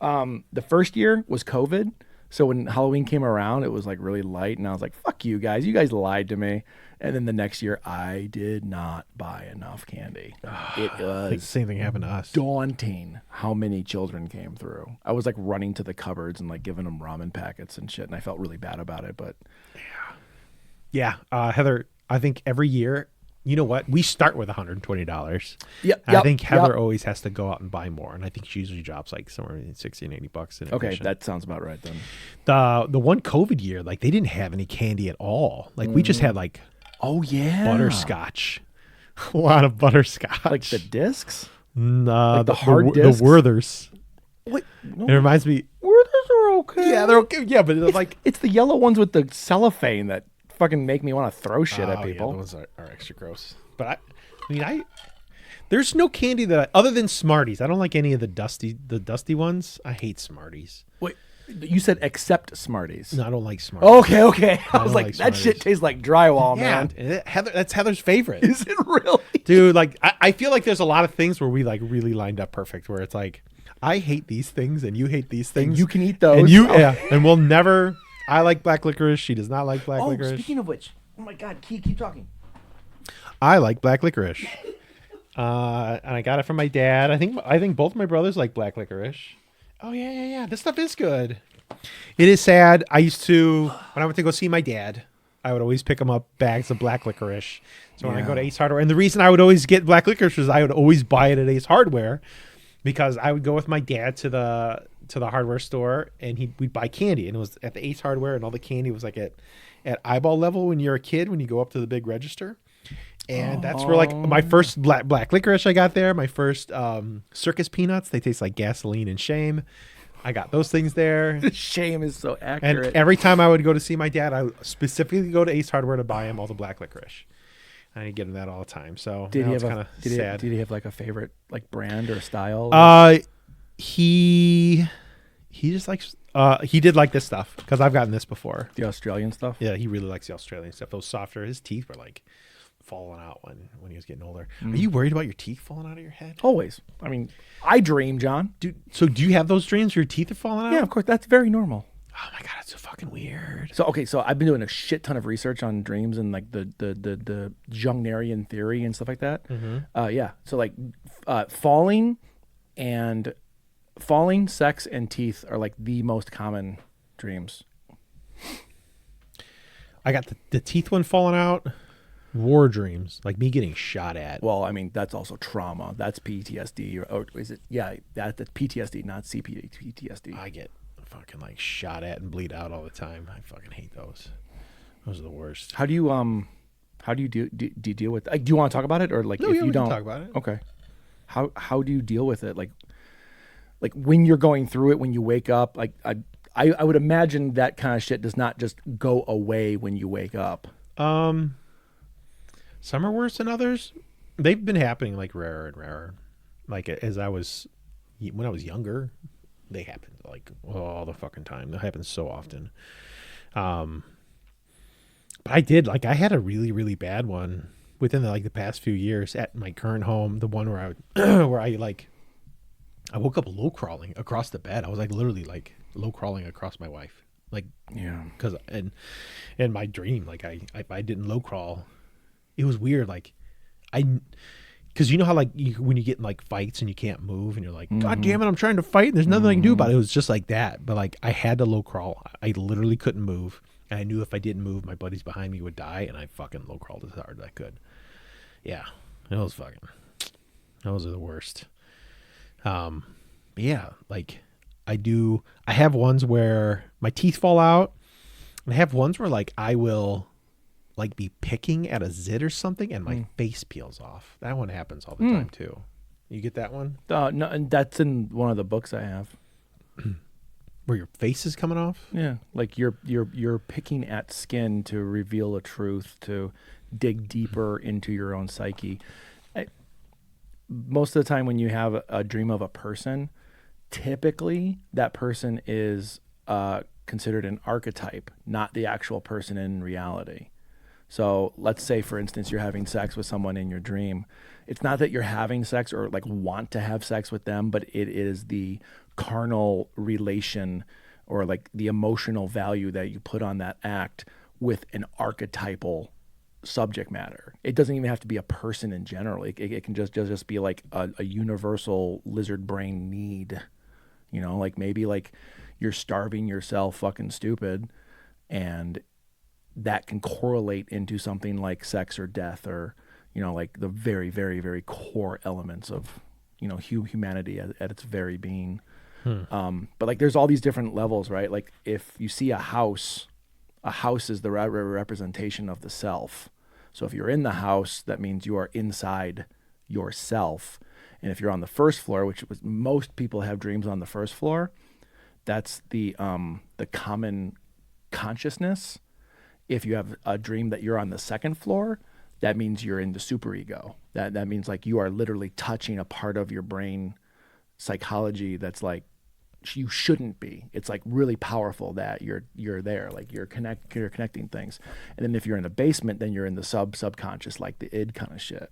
the first year was COVID. So when Halloween came around, it was like really light. And I was like, fuck you guys. You guys lied to me. And then the next year, I did not buy enough candy. It I think the was same thing happened to us. daunting how many children came through. I was like running to the cupboards and like giving them ramen packets and shit. And I felt really bad about it. But Yeah, Heather. I think every year, you know what? We start with $120. Yep, And I think Heather yep. always has to go out and buy more, and I think she usually drops like somewhere between $60 and $80 in okay, addition. that sounds about right then. The one COVID year, like they didn't have any candy at all. Like we just had like Oh, yeah. butterscotch, a lot of butterscotch, Like the discs? the the hard the discs? Werthers. Wait, It reminds me. Werthers are okay. Yeah, they're okay. Yeah, but it's like It's the yellow ones with the cellophane that fucking make me want to throw shit at Oh, people. Yeah, those are extra gross. But there's no candy that other than Smarties. I don't like any of the dusty ones. I hate Smarties. Wait, you said except Smarties. No, I don't like Smarties. Okay. I was don't like, like that shit Smarties. tastes like drywall, Yeah, man. and that's Heather's favorite. Is it really? Dude, like I feel like there's a lot of things where we like really lined up perfect, where it's like I hate these things and you hate these things. you can eat those. And Oh. and we'll never. I like black licorice. She does not like black Oh, licorice. speaking of which, oh my God, keep talking. I like black licorice. And I got it from my dad. I think both my brothers like black licorice. Oh yeah. This stuff is good. It is sad. I used to when I went to go see my dad, I would always pick him up bags of black licorice. So when I go to Ace Hardware, and the reason I would always get black licorice was I would always buy it at Ace Hardware because I would go with my dad to the hardware store and we'd buy candy, and it was at the Ace Hardware, and all the candy was like at eyeball level when you're a kid when you go up to the big register. And that's where like my first black licorice I got there. My first circus peanuts. They taste like gasoline and shame. I got those things there. Shame is so And accurate. every time I would go to see my dad, I would specifically go to Ace Hardware to buy him all the black licorice. I get him that all the time. So did now he it's have kind of did he, sad. did he have like a favorite like brand or style? He just likes he did like this stuff because I've gotten this before. The Australian stuff? Yeah, he really likes the Australian stuff. Those softer. His teeth were like falling out when he was getting older. Are you worried about your teeth falling out of your head? Always. I mean, I dream, John. Dude, so do you have those dreams where your teeth are falling out? Yeah, of course. That's very normal. Oh my god, it's so fucking weird. So I've been doing a shit ton of research on dreams and like the Jungnerian theory and stuff like that. Yeah. So like falling, sex, and teeth are like the most common dreams. I got the teeth one falling out. War dreams, like me getting shot at. Well, I mean that's also trauma. That's PTSD, or is it? Yeah, that's PTSD, not CPTSD. I get fucking like shot at and bleed out all the time. I fucking hate those. Those are the worst. How do you do you deal with? Like, do you want to talk about it, or like No, if yeah, you we can don't talk about it. Okay. How do you deal with it? Like when you're going through it, when you wake up, like I would imagine that kind of shit does not just go away when you wake up. Some are worse than others. They've been happening like rarer and rarer. Like when I was younger, they happened like all the fucking time. That happens so often. But I had a really, really bad one within the past few years at my current home. The one where I woke up low crawling across the bed. I was like literally like low crawling across my wife. Like, Yeah. cause in my dream, like I didn't low crawl. It was weird. Like cause you know how like when you get in like fights and you can't move and you're like, God damn it, I'm trying to fight and there's nothing I can do about it. It was just like that. But like I had to low crawl. I literally couldn't move. And I knew if I didn't move, my buddies behind me would die. And I fucking low crawled as hard as I could. Yeah. Those are the worst. Yeah, like I have ones where my teeth fall out. And I have ones where like I will like be picking at a zit or something and my face peels off. That one happens all the time too. You get that one? No, and that's in one of the books I have. Where your face is coming off? Yeah, like you're picking at skin to reveal a truth, to dig deeper into your own psyche. Most of the time when you have a dream of a person, typically that person is considered an archetype, not the actual person in reality. So let's say, for instance, you're having sex with someone in your dream. It's not that you're having sex or like want to have sex with them, but it is the carnal relation or like the emotional value that you put on that act with an archetypal subject matter. It doesn't even have to be a person in general. It can just be like a universal lizard brain need. You know, like maybe like you're starving yourself fucking stupid, and that can correlate into something like sex or death, or, you know, like the very, very, very core elements of, you know, humanity at its very being. But like there's all these different levels, right? Like if you see a house is the representation of the self. So if you're in the house, that means you are inside yourself. And if you're on the first floor, which was most people have dreams on the first floor, that's the common consciousness. If you have a dream that you're on the second floor, that means you're in the superego. That means like you are literally touching a part of your brain psychology that's like you shouldn't be. It's like really powerful that you're there, like you're connecting things. And then if you're in the basement, then you're in the subconscious, like the id kind of shit.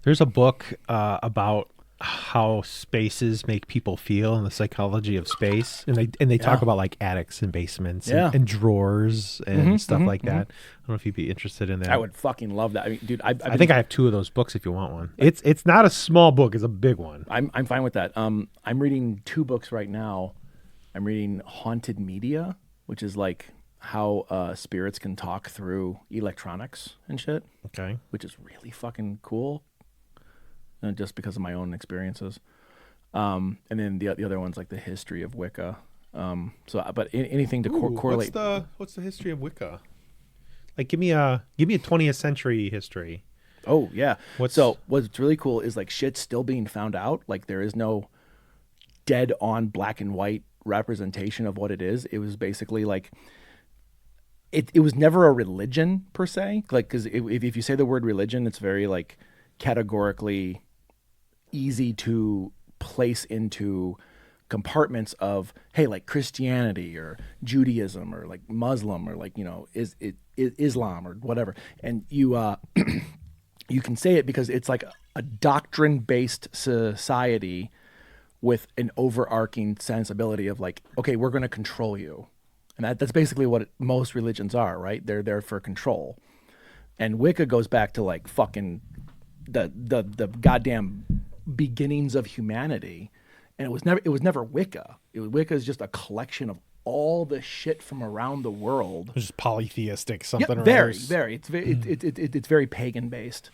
There's a book about how spaces make people feel and the psychology of space, and they talk about like attics and basements and drawers and stuff like that. I don't know if you'd be interested in that. I would fucking love that. I mean, dude, I think I have 2 of those books if you want one. It's not a small book, it's a big one. I'm fine with that. I'm reading 2 books right now. I'm reading Haunted Media, which is like how spirits can talk through electronics and shit. Okay. Which is really fucking cool. Just because of my own experiences. And then the other one's like the history of Wicca. But anything to correlate. What's the history of Wicca? Like give me a 20th century history. Oh yeah. What's- So what's really cool is like shit's still being found out. Like there is no dead on black and white representation of what it is. It was basically like it was never a religion per se. Like because if you say the word religion, it's very like categorically easy to place into compartments of hey like Christianity or Judaism or like Muslim or like is Islam or whatever, and you you can say it because it's like a doctrine based society with an overarching sensibility of like okay we're going to control you, and that's basically what most religions are, right? They're there for control. And Wicca goes back to like fucking the goddamn beginnings of humanity, and it was never Wicca. Wicca is just a collection of all the shit from around the world. It's just polytheistic something. Yeah, or very, others. very. It's very pagan based.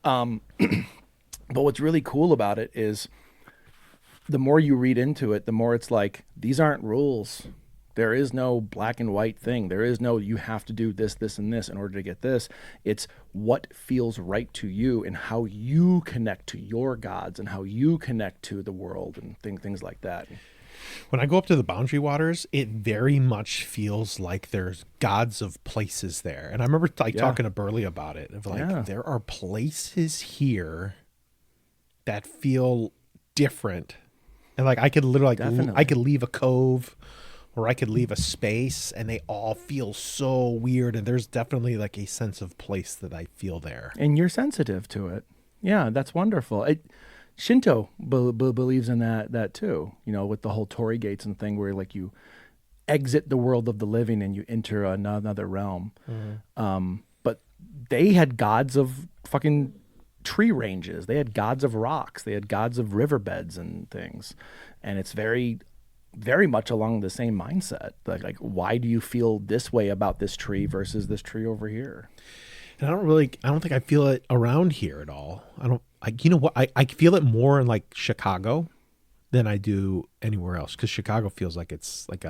But what's really cool about it is the more you read into it, the more it's like these aren't rules. There is no black and white thing. There is no you have to do this, this, and this in order to get this. It's what feels right to you and how you connect to your gods and how you connect to the world and things like that. When I go up to the Boundary Waters, it very much feels like there's gods of places there. And I remember like talking to Burley about it. Of like Yeah. there are places here that feel different. And like I could literally Definitely. I could leave a cove or I could leave a space and they all feel so weird. And there's definitely like a sense of place that I feel there. And you're sensitive to it. Yeah, that's wonderful. Shinto believes in that too. With the whole Torii gates and thing, where like you exit the world of the living and you enter another realm. But they had gods of fucking tree ranges. They had gods of rocks. They had gods of riverbeds and things. And it's very, very much along the same mindset. Like why do you feel this way about this tree versus this tree over here? And I don't think I feel it around here at all. You know what? I feel it more in like Chicago than I do anywhere else. Cause Chicago feels like it's like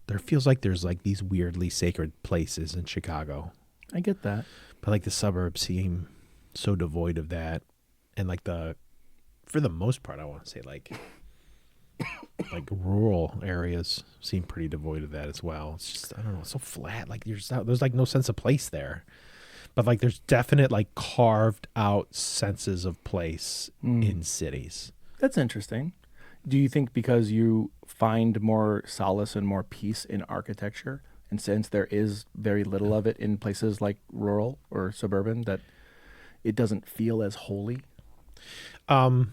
there feels like there's like these weirdly sacred places in Chicago, I get that. but like the suburbs seem so devoid of that. And like for the most part, I want to say like rural areas seem pretty devoid of that as well. It's just, I don't know, it's so flat. Like there's like no sense of place there. But like there's definite like carved out senses of place in cities. That's interesting. Do you think because you find more solace and more peace in architecture, and since there is very little of it in places like rural or suburban, that it doesn't feel as holy? So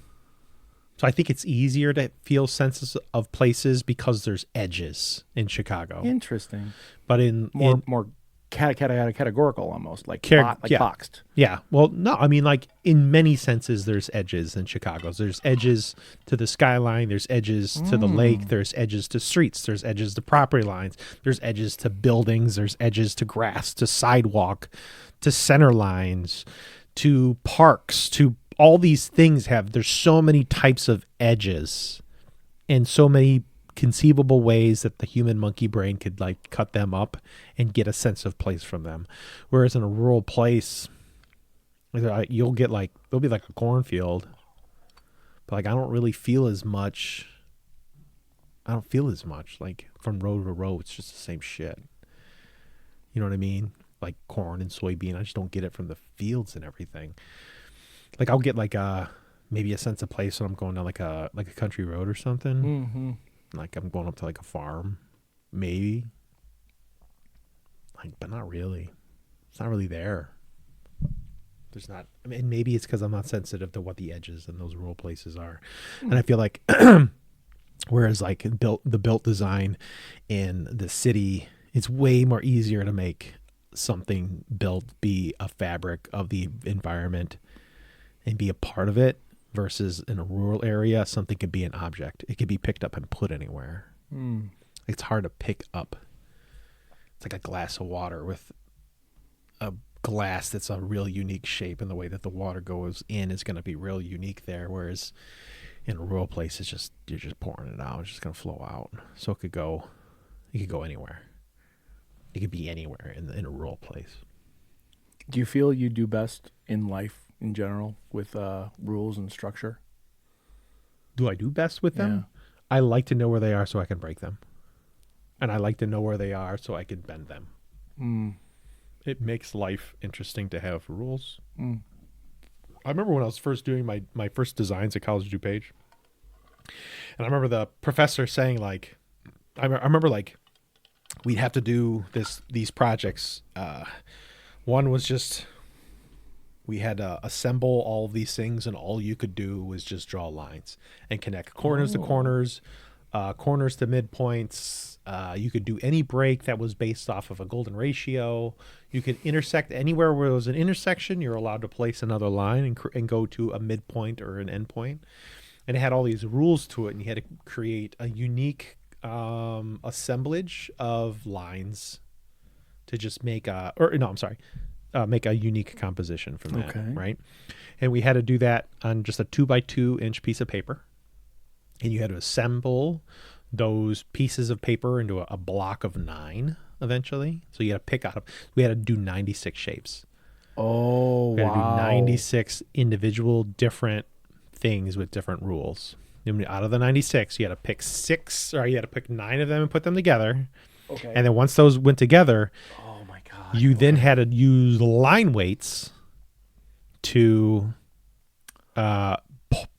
I think it's easier to feel senses of places because there's edges in Chicago. Interesting. But in More categorical almost, like yeah. boxed. Yeah. Well, no, I mean, like in many senses, there's edges in Chicago. There's edges to the skyline. There's edges to the lake. There's edges to streets. There's edges to property lines. There's edges to buildings. There's edges to grass, to sidewalk, to center lines, to parks, to all these things there's so many types of edges and so many conceivable ways that the human monkey brain could like cut them up and get a sense of place from them. Whereas in a rural place, you'll get like, there'll be like a cornfield, but like I don't feel as much like from row to row. It's just the same shit. You know what I mean? Like corn and soybean. I just don't get it from the fields and everything. Like I'll get like maybe a sense of place when I'm going down like a country road or something. Mm-hmm. Like I'm going up to like a farm, maybe. Like, but not really. It's not really there. There's not. I mean, maybe it's because I'm not sensitive to what the edges in those rural places are, and I feel like, whereas like the built design in the city, it's way more easier to make something built be a fabric of the environment and be a part of it, versus in a rural area, something could be an object. It could be picked up and put anywhere. It's hard to pick up. It's like a glass of water with a glass that's a real unique shape, and the way that the water goes in is going to be real unique there. Whereas in a rural place, it's just, you're just pouring it out. It's just going to flow out. So it could go anywhere. It could be anywhere in a rural place. Do you feel you do best in life in general with rules and structure? Do I do best with them? Yeah. I like to know where they are so I can break them. And I like to know where they are so I can bend them. It makes life interesting to have rules. I remember when I was first doing my first designs at College DuPage. And I remember the professor saying, like, I remember, like, we'd have to do these projects. One was just, we had to assemble all of these things, and all you could do was just draw lines and connect corners to corners, corners to midpoints. You could do any break that was based off of a golden ratio. You could intersect anywhere where there was an intersection. You're allowed to place another line and go to a midpoint or an endpoint. And it had all these rules to it, and you had to create a unique assemblage of lines to just make make a unique composition from that, Okay. right? And we had to do that on just a 2x2 inch piece of paper, and you had to assemble those pieces of paper into a block of 9 eventually. So you had to pick out we had to do 96 shapes. Oh, We had to wow. do 96 individual different things with different rules. And out of the 96, you had to pick 9 of them and put them together. Okay. And then once those went together, Oh my God. you then had to use line weights to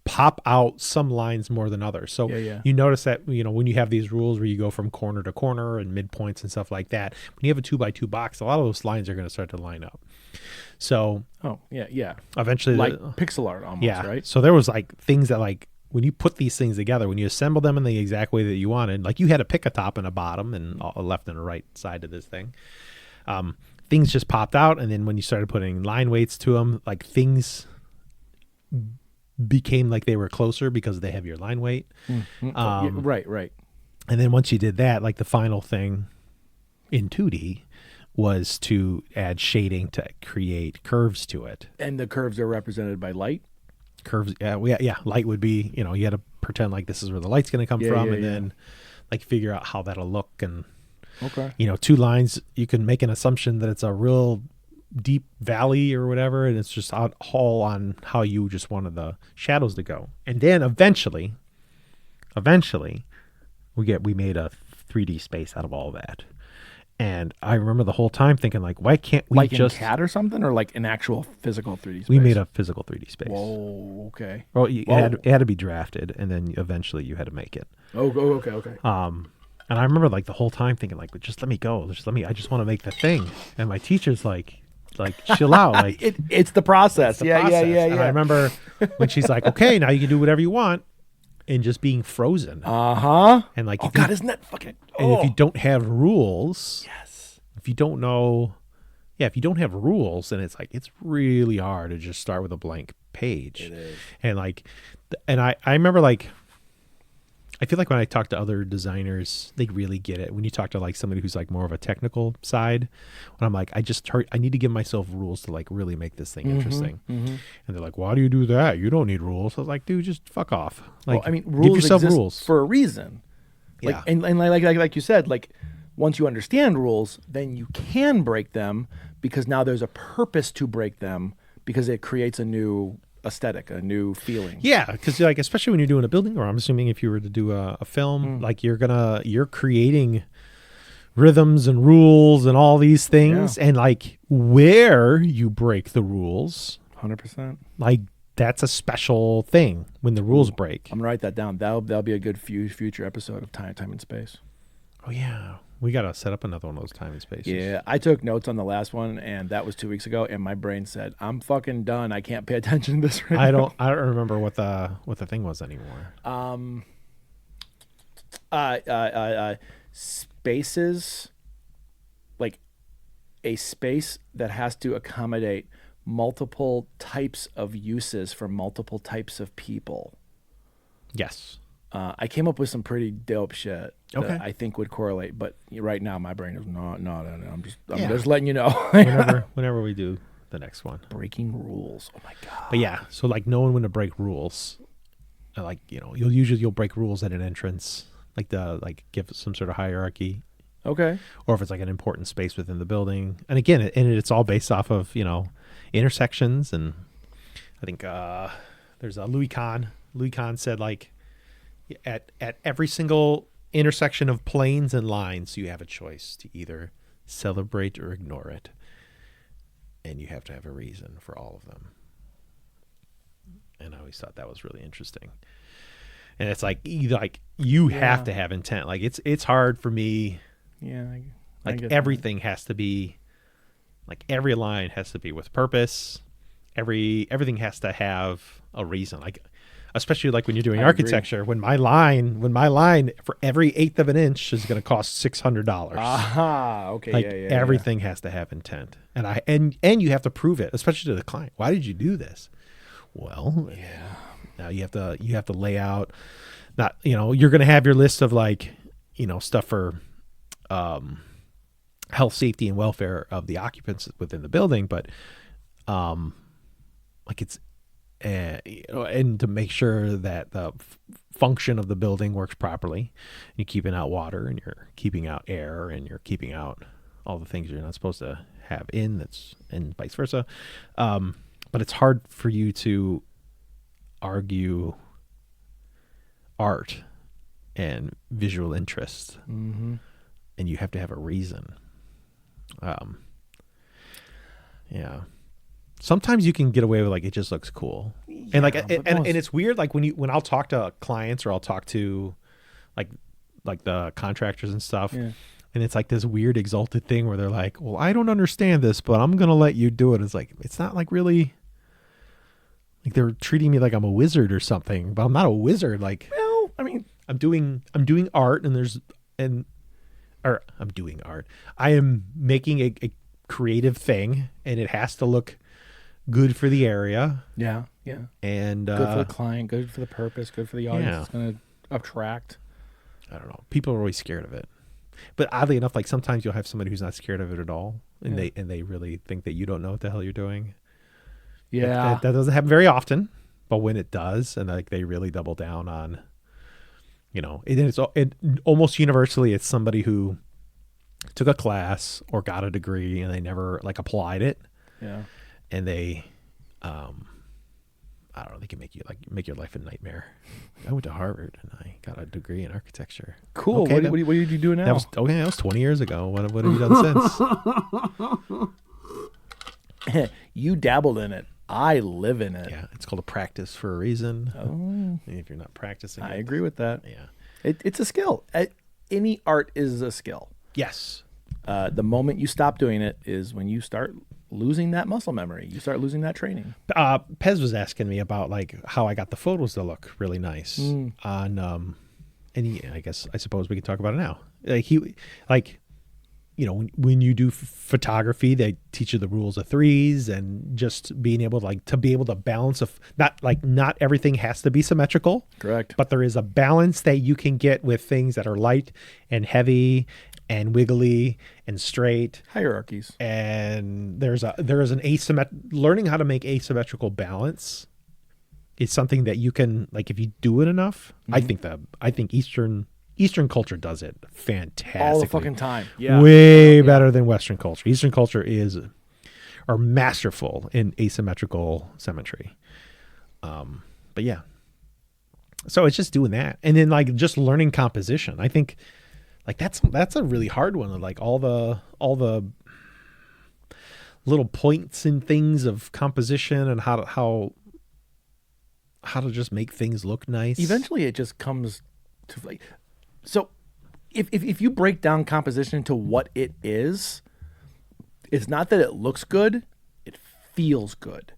pop out some lines more than others. So Yeah. you notice that, when you have these rules where you go from corner to corner and midpoints and stuff like that, when you have a 2x2 box, a lot of those lines are going to start to line up. So Oh, yeah. eventually, Like pixel art almost, yeah, right? So there was like things that, like, when you put these things together, when you assemble them in the exact way that you wanted, like you had to pick a top and a bottom and a left and a right side of this thing. Things just popped out, and then when you started putting line weights to them, like, things became like they were closer because they have your line weight. Yeah, right. And then once you did that, like, the final thing in 2D was to add shading to create curves to it. And the curves are represented by light. Curves, yeah. Light would be, you had to pretend like this is where the light's going to come Yeah, from, yeah, and yeah. then, like, figure out how that'll look. And Okay. 2 lines, you can make an assumption that it's a real deep valley or whatever, and it's just all on how you just wanted the shadows to go. And then eventually we made a 3D space out of all that. And I remember the whole time thinking, like, why can't we Like just in CAD or something, or like an actual physical 3D space? we made a physical 3D space. Whoa. Okay. Well, it had to be drafted, and then eventually you had to make it. Oh. Okay. And I remember, like, the whole time thinking, like, just let me go. I just want to make the thing. And my teacher's like, chill out. Like, It's the process. the Yeah. process. Yeah. And I remember when she's like, okay, now you can do whatever you want, and just being frozen. And, like, Oh if you- God, isn't that fucking? and if you Oh. don't have rules, Yes. if you don't know, if you don't have rules, then it's like, it's really hard to just start with a blank page. It is. And, like, and I remember, like, I feel like when I talk to other designers, they really get it. When you talk to, like, somebody who's, like, more of a technical side, when I'm like, I need to give myself rules to, like, really make this thing interesting. And they're like, why do you do that? You don't need rules. I was like, dude, just fuck off. Like, Well, I mean, give rules yourself exist rules. for a reason. Like, Yeah. and like you said, like, once you understand rules, then you can break them because now there's a purpose to break them because it creates a new aesthetic, a new feeling. Yeah, because, like, especially when you're doing a building, or I'm assuming if you were to do a film, like, you're creating rhythms and rules and all these things, and, like, where you break the rules, 100%. like, that's a special thing when the rules break. I'm gonna write that down. That'll be a good future episode of Time and Space. Oh yeah, we gotta set up another one of those time and spaces. Yeah, I took notes on the last one, and that was 2 weeks ago. And my brain said, "I'm fucking done. I can't pay attention to this right I now." don't remember what the thing was anymore. Spaces, like a space that has to accommodate multiple types of uses for multiple types of people. Yes. I came up with some pretty dope shit Okay. that I think would correlate, but right now my brain is not. I'm Yeah. just letting you know. Whenever we do the next one. Breaking rules. Oh my god. But yeah, so, like, knowing when to break rules, like, you'll break rules at an entrance, like, give some sort of hierarchy. Okay. or if it's like an important space within the building. And again, it's all based off of, intersections. And I think there's a Louis Kahn. Louis Kahn said, like, at every single intersection of planes and lines, you have a choice to either celebrate or ignore it. And you have to have a reason for all of them. And I always thought that was really interesting. And it's like, you have to have intent. Like, it's hard for me. Yeah. Like, everything has to be, like, every line has to be with purpose. Everything has to have a reason. Like, especially like when you're doing architecture, when my line for every 1/8 of an inch is going to cost $600. Aha. Okay. Like, yeah. everything has to have intent. And you have to prove it, especially to the client. Why did you do this? Well, now you have to lay out, not, you're going to have your list of, like, stuff for health, safety, and welfare of the occupants within the building, but like, it's and to make sure that the function of the building works properly. You're keeping out water, and you're keeping out air, and you're keeping out all the things you're not supposed to have and vice versa. But it's hard for you to argue art and visual interest, and you have to have a reason. Yeah. Sometimes you can get away with, like, it just looks cool, and like, and it's weird. Like, when I'll talk to clients, or I'll talk to like the contractors and stuff. Yeah. And it's like this weird exalted thing where they're like, well, I don't understand this, but I'm going to let you do it. It's like, it's not like really, like, they're treating me like I'm a wizard or something, but I'm not a wizard. Like, Well, I mean, I'm doing art, I'm doing art. I am making a creative thing, and it has to look good for the area. yeah. And Good for the client, good for the purpose, good for the audience. Yeah. It's going to attract. I don't know. People are always scared of it. But oddly enough, like, sometimes you'll have somebody who's not scared of it at all, and they really think that you don't know what the hell you're doing. Yeah. That doesn't happen very often, but when it does, and like, they really double down on, it almost universally, it's somebody who took a class or got a degree and they never, like, applied it. Yeah. And they, I don't know, they can make your life a nightmare. I went to Harvard and I got a degree in architecture. Cool. Okay, what are you doing now? that was 20 years ago. What have you done since? You dabbled in it. I live in it. Yeah, it's called a practice for a reason. Oh, And if you're not practicing, I agree with that. Yeah. It's a skill. Any art is a skill. Yes. The moment you stop doing it is when you start losing that muscle memory. You start losing that training. Pez was asking me about, like, how I got the photos to look really nice on, and I suppose we can talk about it now. When you do photography, they teach you the rules of threes, and just being able to be able to balance not everything has to be symmetrical. Correct. But there is a balance that you can get with things that are light and heavy and wiggly and straight. Hierarchies. And there is an learning how to make asymmetrical balance is something that you can, like, if you do it enough. I think Eastern culture does it fantastically All the fucking time. Yeah. way better than Western culture. Eastern culture are masterful in asymmetrical symmetry. But yeah, so it's just doing that, and then, like, just learning composition. I think, like, that's a really hard one. Like, all the little points and things of composition, and how to just make things look nice. Eventually, it just comes to, like, so if you break down composition to what it is, it's not that it looks good, it feels good.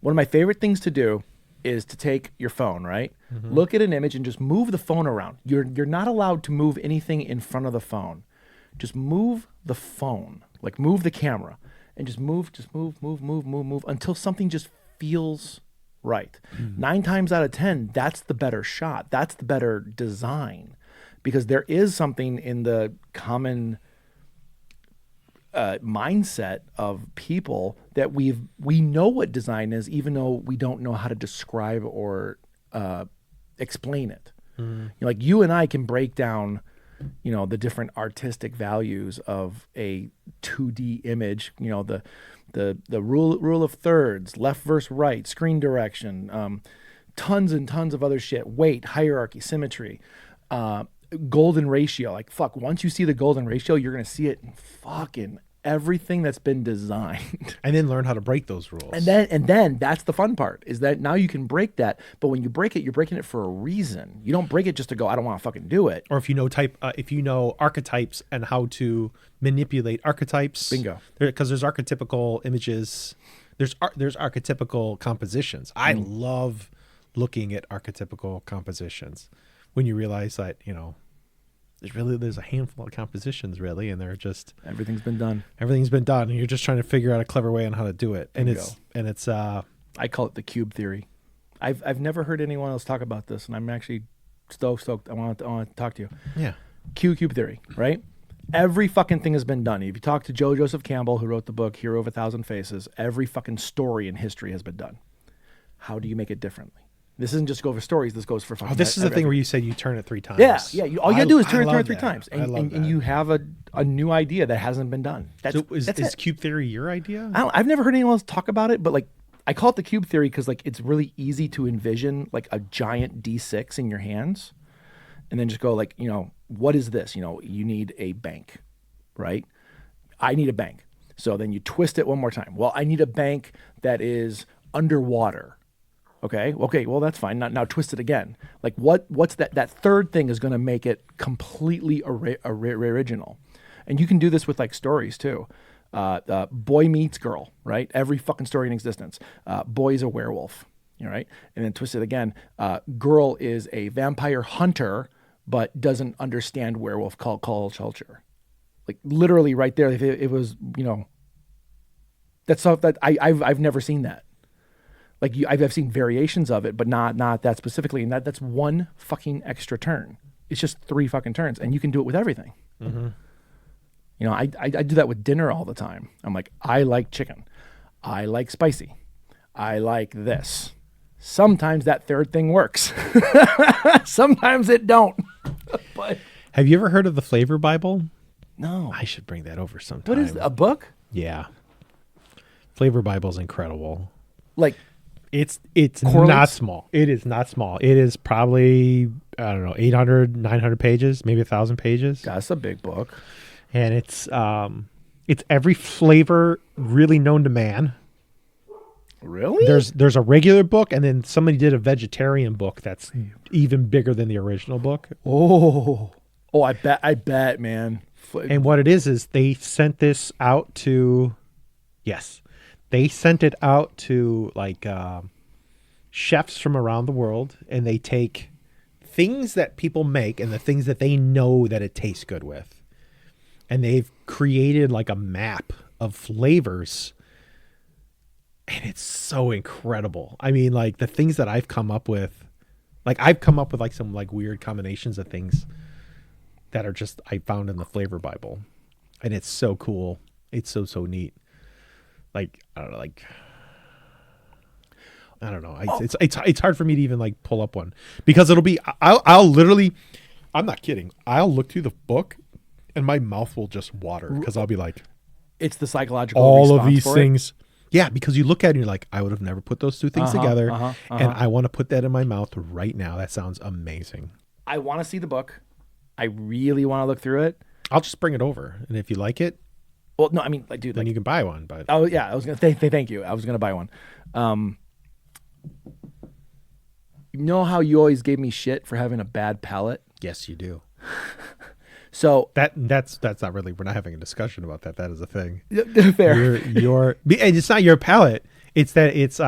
One of my favorite things to do is to take your phone, right? Mm-hmm. Look at an image and just move the phone around. You're not allowed to move anything in front of the phone. Just move the phone, like, move the camera, and just move until something just feels right. 9 times out of 10, that's the better shot. That's the better design, because there is something in the common mindset of people that we know what design is, even though we don't know how to describe or explain it. Like, you and I can break down the different artistic values of a 2D image, the rule of thirds, left versus right, screen direction, tons and tons of other shit, weight, hierarchy, symmetry, golden ratio. Like, fuck, once you see the golden ratio, you're going to see it in fucking everything that's been designed. And then learn how to break those rules. And then that's the fun part, is that now you can break that, but when you break it, you're breaking it for a reason. You don't break it just to go, I don't want to fucking do it. Or if you know archetypes and how to manipulate archetypes. Bingo. Because there's archetypical images. There's archetypical compositions. I love looking at archetypical compositions when you realize that, there's a handful of compositions really, and they're just Everything's been done. and you're just trying to figure out a clever way on how to do it. Bingo. And it's I call it the cube theory. I've never heard anyone else talk about this, and I'm actually stoked. I want to talk to you. yeah. Cube theory, right? Every fucking thing has been done. If you talk to Joe Joseph Campbell, who wrote the book Hero of a Thousand Faces, every fucking story in history has been done. How do you make it differently? This isn't just go for stories. This goes for fucking. Oh, this is the thing where you said you turn it 3 times. Yeah. All you gotta do is turn it 3 that. times, I love and that. you have a new idea that hasn't been done. That's Is it. cube theory your idea? I've never heard anyone else talk about it, but like I call it the cube theory because like it's really easy to envision like a giant D6 in your hands, and then just go like, what is this? You need a bank, right? I need a bank. So then you twist it one more time. Well, I need a bank that is underwater. Okay. Well, that's fine. Now twist it again. Like what's that third thing is going to make it completely original. And you can do this with like stories too. Boy meets girl, right? Every fucking story in existence. Boy is a werewolf, right? And then twist it again. Girl is a vampire hunter, but doesn't understand werewolf culture. Like literally right there. If it was, that's stuff that I've never seen that. Like I've seen variations of it, but not that specifically. And that's one fucking extra turn. It's just 3 fucking turns, and you can do it with everything. Mm-hmm. I do that with dinner all the time. I'm like, I like chicken. I like spicy. I like this. Sometimes that third thing works. Sometimes it don't. But Have you ever heard of the Flavor Bible? no. I should bring that over sometime. What is a book? Yeah. Flavor Bible's incredible. Like It's Correlates? not small. It is not small. It is probably, I don't know, 800, 900 pages, maybe 1,000 pages. that's a big book. And it's every flavor really known to man. Really? There's a regular book, and then somebody did a vegetarian book that's even bigger than the original book. Oh, I bet, man. And what it is they sent this out to, they sent it out to like chefs from around the world, and they take things that people make and the things that they know that it tastes good with, and they've created like a map of flavors, and it's so incredible. I mean, like the things that I've come up with, like some like weird combinations of things that are just I found in the Flavor Bible, and it's so cool. It's so neat. Like I don't know. It's hard for me to even like pull up one because it'll be I'll literally, I'm not kidding. I'll look through the book and my mouth will just water because I'll be like, it's the psychological all of response these for things. Yeah, because you look at it and you're like, I would have never put those two things together, and I want to put that in my mouth right now. That sounds amazing. I want to see the book. I really want to look through it. I'll just bring it over, and if you like it, Well, no, I mean, like, dude, then like, you can buy one. But oh yeah, I was gonna thank you. I was gonna buy one. You know how you always gave me shit for having a bad palate? yes, you do. So That's not really. We're not having a discussion about that. That is a thing. fair. And it's not your palate. It's that it's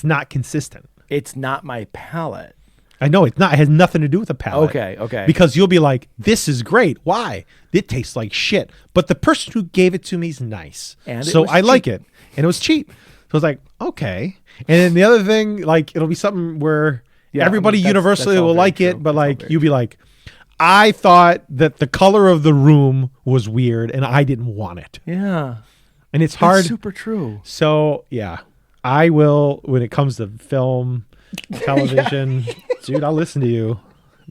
not consistent. It's not my palate. I know it's not. It has nothing to do with the palate. Okay. Because you'll be like, "This is great. Why? It tastes like shit." But the person who gave it to me is nice, And it so was I like cheap. it, and it was cheap. So I was like, "Okay." And then the other thing, like, it'll be something where Yeah, everybody I mean, that's universally all will very like true. it, but That's all like very you'll be like, "I thought that the color of the room was weird, and I didn't want it." Yeah. And it's That's hard. super true. So yeah, I will when it comes to film, television, dude. I'll listen to you,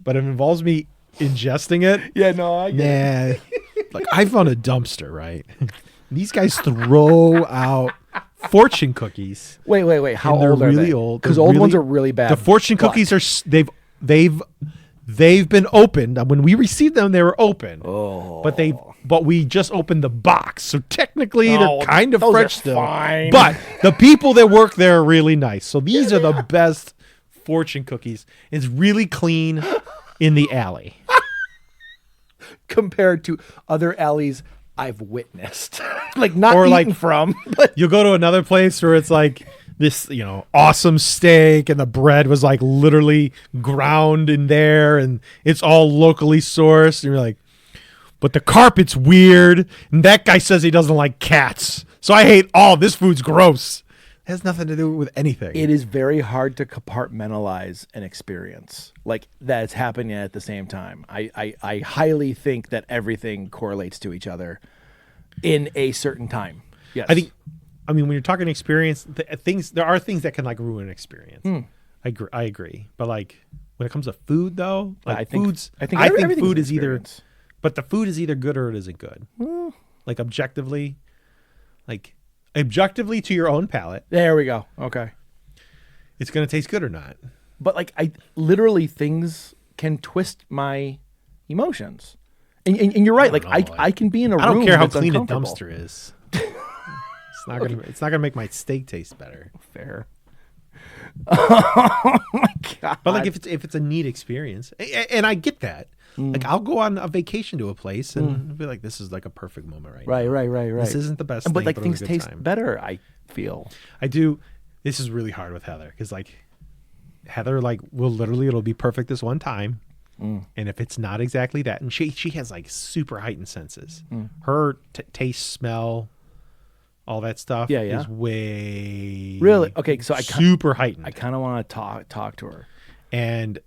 but if it involves me ingesting it. Yeah, no, I get it. Nah. Like I found a dumpster, right? These guys throw out fortune cookies. Wait. How And they're old are really they? old. Because They're old really- ones are really bad. The fortune But- cookies are they've been opened. When we received them, they were open. Oh. But we just opened the box, so technically Oh, they're kind of those are fresh still. fine. But the people that work there are really nice. So these are the best fortune cookies. It's really clean in the alley. compared to other alleys I've witnessed, like not Or, eaten like- from, but You'll go to another place where it's like this, awesome steak, and the bread was like literally ground in there, and it's all locally sourced. And you're like, but the carpet's weird, and that guy says he doesn't like cats, so I hate all this food's gross. It has nothing to do with anything. it is very hard to compartmentalize an experience like that's happening at the same time. I highly think that everything correlates to each other in a certain time. Yes. I mean, when you're talking experience, there are things that can like ruin an experience. Hmm. I agree, but like when it comes to food, though, like I think foods, I think I think everything's food an is either, experience. but the food is either good or it isn't good. Like objectively to your own palate, There we go. Okay. it's going to taste good or not. But like I literally things can twist my emotions. And you're right. Like know, I can be in a room. I don't care how that's clean a uncomfortable. dumpster is. It's not gonna make my steak taste better. Fair. Oh my god. But like if it's a neat experience, and I get that. Like I'll go on a vacation to a place and be like, this is like a perfect moment right now. Right. This isn't the best But thing, like but it was things a good taste time. better, I feel. I do. This is really hard with Heather because like Heather like it'll be perfect this one time, and if it's not exactly that, and she has like super heightened senses. Her taste, smell, all that stuff Yeah, yeah. is way Really? Okay, so super heightened. I kind of want to talk to her. And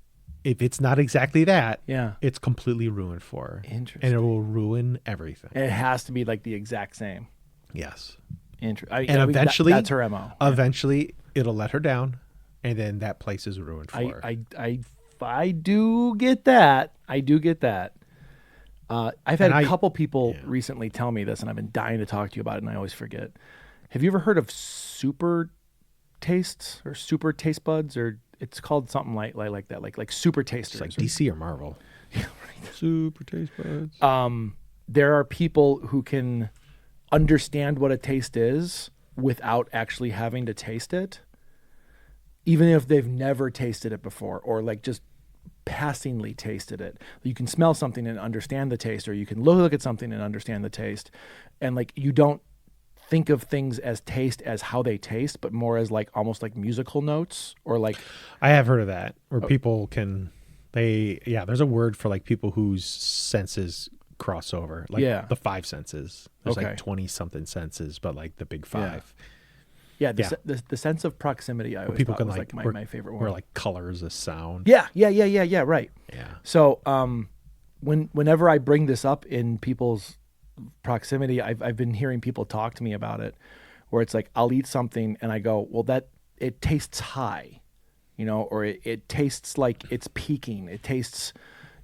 if it's not exactly that, Yeah. it's completely ruined for her. Interesting. And it will ruin everything. And it has to be like the exact same. Yes. And And eventually, that's her MO. Eventually, it'll let her down, and then that place is ruined for her. I do get that. I do get that. I've had And a couple people recently tell me this, and I've been dying to talk to you about it, and I always forget. Have you ever heard of super tastes or super taste buds, or it's called something like that, like super tasters? It's like DC or Marvel. Super taste buds. There are people who can understand what a taste is without actually having to taste it, even if they've never tasted it before, or like just passingly tasted it. You can smell something and understand the taste, or you can look at something and understand the taste, and like you don't think of things as taste as how they taste, but more as like almost like musical notes, or like I have heard of that, Oh. where people can, there's a word for like people whose senses cross over, like Yeah. the five senses. There's Okay. like 20 something senses, but like the big five. yeah, Yeah. the sense of proximity. I always People thought can was like, like where- my favorite one. where like colors a sound. Yeah, right. Yeah. So, whenever I bring this up in people's proximity, I've been hearing people talk to me about it, where it's like I'll eat something and I go, well, that it tastes high, or it tastes like it's peaking. It tastes,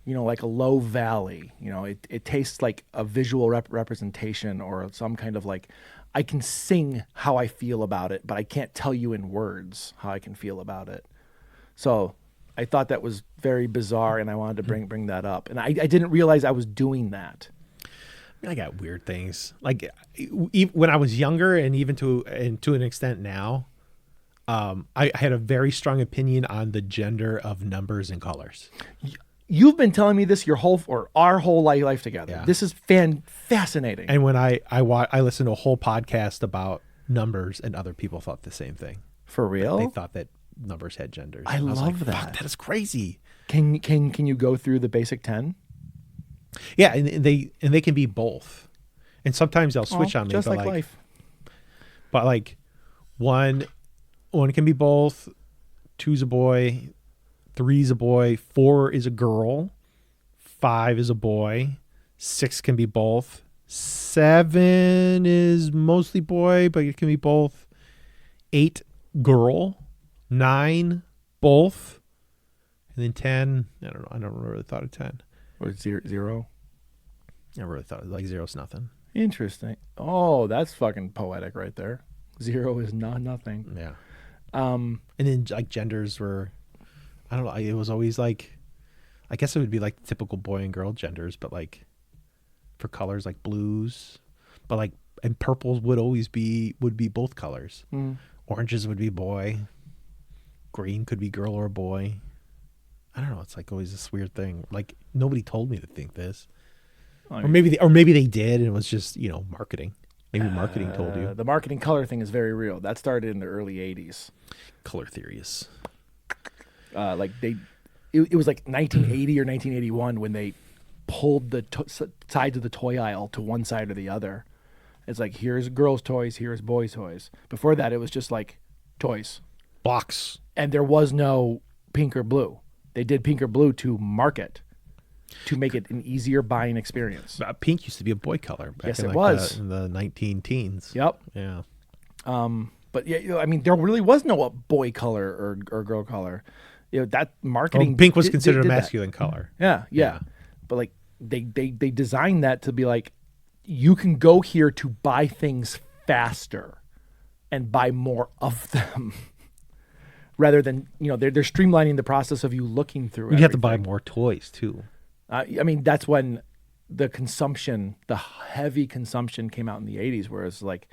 like a low valley. It tastes like a visual representation, or some kind of like, I can sing how I feel about it, but I can't tell you in words how I can feel about it. So I thought that was very bizarre, and I wanted to bring that up. And I didn't realize I was doing that. I got weird things. Like when I was younger, and even to an extent now, I had a very strong opinion on the gender of numbers and colors. You've been telling me this our whole life together. Yeah. This is fascinating. And when I listened to a whole podcast about numbers, and other people thought the same thing. For real? They thought that numbers had genders. I And was love like, that. Fuck, that is crazy. Can you go through the basic 10? Yeah, and they can be both. And sometimes they'll switch on me, just but like life. But like one can be both. 2's a boy, 3's a boy, 4 is a girl, 5 is a boy, 6 can be both, 7 is mostly boy, but it can be both, 8 girl, 9 both, and then 10. I don't know. I never really thought of 10. Or zero? I really thought like zero's nothing. Interesting. Oh, that's fucking poetic right there. Zero is not nothing. Yeah. And then like genders were, I don't know. It was always like, I guess it would be like typical boy and girl genders, but like for colors like blues, but like and purples would be both colors. Oranges would be boy. Green could be girl or boy. I don't know. It's like always this weird thing. Like nobody told me to think this, or maybe they did, and it was just marketing. Maybe marketing told you. The marketing color thing is very real. That started in the early 80s. Color theories. Like it was like 1980 or 1981 when they pulled the sides of the toy aisle to one side or the other. It's like, here's girls' toys, here's boys' toys. Before that, it was just like toys. Box. And there was no pink or blue. They did pink or blue to market, to make it an easier buying experience. Pink used to be a boy color back Yes, in it like was. in the 19-teens. Yep. Yeah. But yeah, I mean, there really was no boy color or girl color. That marketing. Pink was considered a did that. masculine color. Yeah. But like they designed that to be like, you can go here to buy things faster and buy more of them. Rather than, they're streamlining the process of you looking through it. You have to buy more toys too. I mean, that's when the heavy consumption came out in the 80s, where it's like,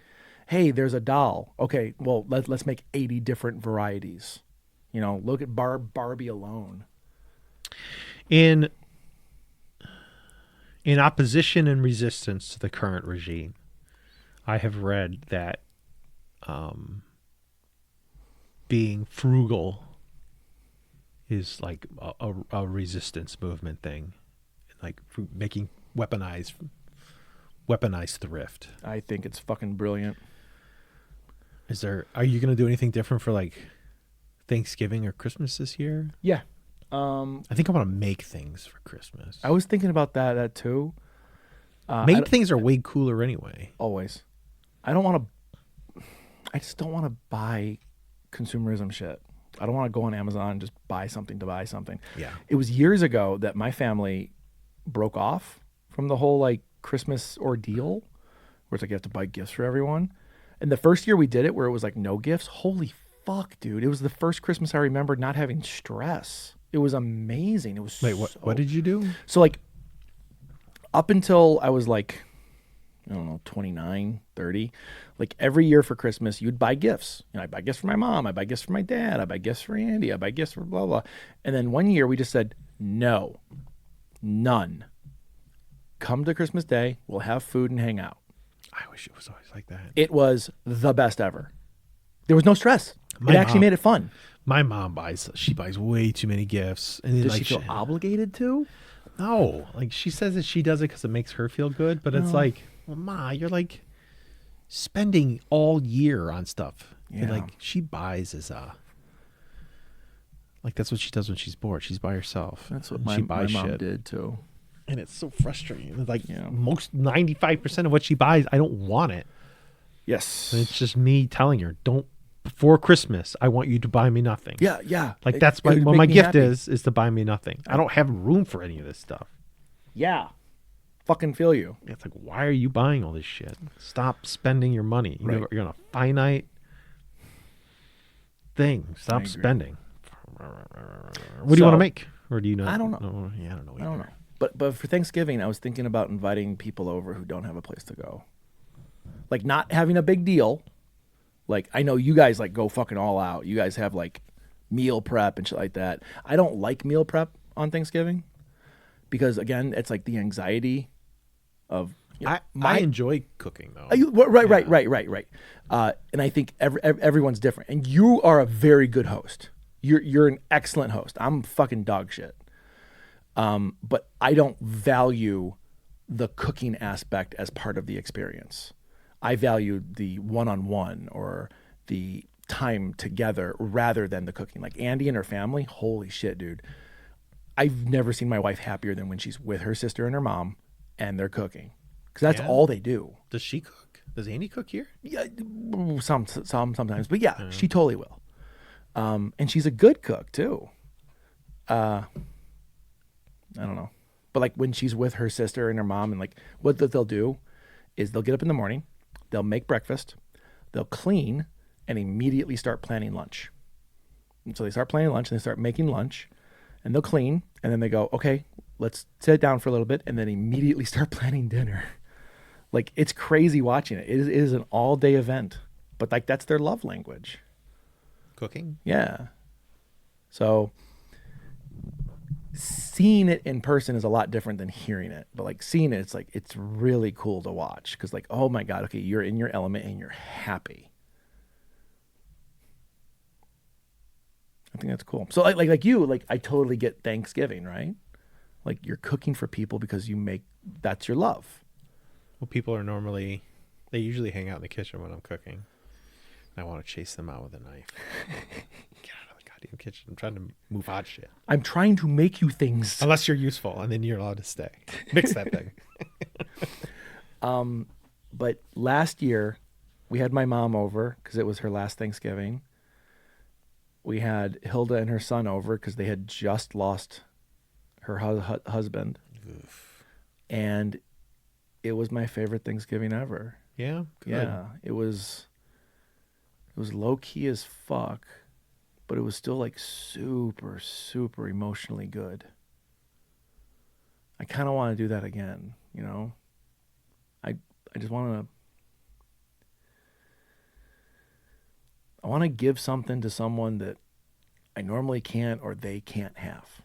hey, there's a doll. Okay, well, let's make 80 different varieties. Look at Barbie alone. In opposition and resistance to the current regime, I have read that being frugal is like a resistance movement thing, like making weaponized thrift. I think it's fucking brilliant. Are you going to do anything different for like Thanksgiving or Christmas this year? Yeah. I think I want to make things for Christmas. I was thinking about that too. Made things are way cooler anyway. Always. I just don't want to buy consumerism shit. I don't want to go on Amazon and just buy something to buy something. Yeah. It was years ago that my family broke off from the whole like Christmas ordeal, where it's like you have to buy gifts for everyone. And the first year we did it, where it was like no gifts, holy fuck, dude. It was the first Christmas I remember not having stress. It was amazing. It was Wait, what did you do? So like up until I was like, I don't know, 29, 30, like every year for Christmas, you'd buy gifts. I buy gifts for my mom. I buy gifts for my dad. I buy gifts for Andy. I buy gifts for blah, blah. And then one year we just said, no, none. Come to Christmas Day. We'll have food and hang out. I wish it was always like that. It was the best ever. There was no stress. My It actually mom- made it fun. My mom buys way too many gifts. And then, Does like, she feel obligated to? No, like she says that she does it because it makes her feel good, but it's like, well, Ma, you're like spending all year on stuff. And, Yeah. like she buys like that's what she does when she's bored. She's by herself. That's what she my buys mom shit. did too. And it's so frustrating. It's like Yeah. most 95% of what she buys, I don't want it. Yes. And it's just me telling her, don't, before Christmas, I want you to buy me nothing. Yeah. Like It- that's it would what make my me gift happy. is to buy me nothing. I don't have room for any of this stuff. Yeah. Fucking feel you. It's like, why are you buying all this shit? Stop spending your money. Right. You're on a finite thing. Stop agree. spending. What do you want to make? Or do you know? I don't know. No, yeah, I don't know. I don't know. But for Thanksgiving, I was thinking about inviting people over who don't have a place to go. Like not having a big deal. Like I know you guys like go fucking all out. You guys have like meal prep and shit like that. I don't like meal prep on Thanksgiving because again, it's like the anxiety of I enjoy cooking though. Right. And I think everyone's different. And you are a very good host. You're an excellent host. I'm fucking dog shit. But I don't value the cooking aspect as part of the experience. I value the one-on-one or the time together rather than the cooking. Like Andy and her family, holy shit, dude. I've never seen my wife happier than when she's with her sister and her mom and they're cooking. Because that's Yeah. all they do. Does she cook? Does Andy cook here? Yeah, sometimes, but yeah, she totally will. And she's a good cook too. I don't know. But like when she's with her sister and her mom, and like what they'll do is they'll get up in the morning, they'll make breakfast, they'll clean, and immediately start planning lunch. And so they start planning lunch and they start making lunch, and they'll clean, and then they go, okay, let's sit down for a little bit, and then immediately start planning dinner. Like, it's crazy watching it. It is an all-day event, but like that's their love language. Cooking? Yeah. So seeing it in person is a lot different than hearing it, but like seeing it, it's like, it's really cool to watch. Cause like, oh my God, okay, you're in your element and you're happy. I think that's cool. So like you, like I totally get Thanksgiving, right? Like you're cooking for people because that's your love. Well, people are they usually hang out in the kitchen when I'm cooking. I want to chase them out with a knife. Get out of the goddamn kitchen. I'm trying to move hot shit. I'm trying to make you things. Unless you're useful, and then you're allowed to stay. Mix that thing. But last year, we had my mom over because it was her last Thanksgiving. We had Hilda and her son over because they had just lost her husband. Oof. And it was my favorite Thanksgiving ever. Yeah? Good. Yeah. It was low key as fuck, but it was still like super, super emotionally good. I kind of want to do that again, you know? I just want to give something to someone that I normally can't or they can't have.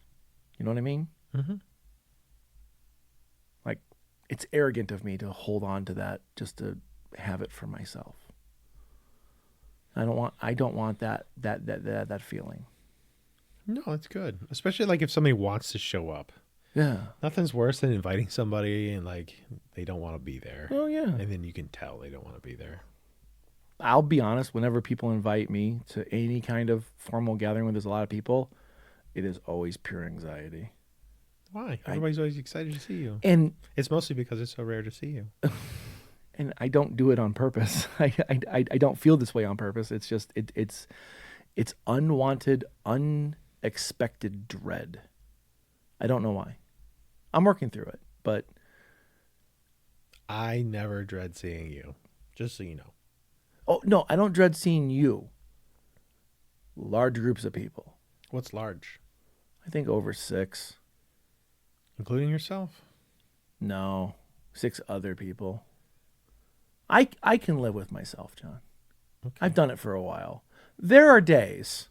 You know what I mean? Mm-hmm. Like, it's arrogant of me to hold on to that just to have it for myself. I don't want that feeling. No, it's good. Especially like if somebody wants to show up. Yeah. Nothing's worse than inviting somebody and like they don't want to be there. Oh yeah. And then you can tell they don't want to be there. I'll be honest, whenever people invite me to any kind of formal gathering where there's a lot of people, it is always pure anxiety. Why? Everybody's always excited to see you. And It's mostly because it's so rare to see you. and I don't do it on purpose. I don't feel this way on purpose. It's just it's unwanted, unexpected dread. I don't know why. I'm working through it, but I never dread seeing you. Just so you know. oh no, I don't dread seeing you. Large groups of people. What's large? I think over 6. Including yourself? No, 6 other people. I can live with myself, John. Okay. I've done it for a while. There are days,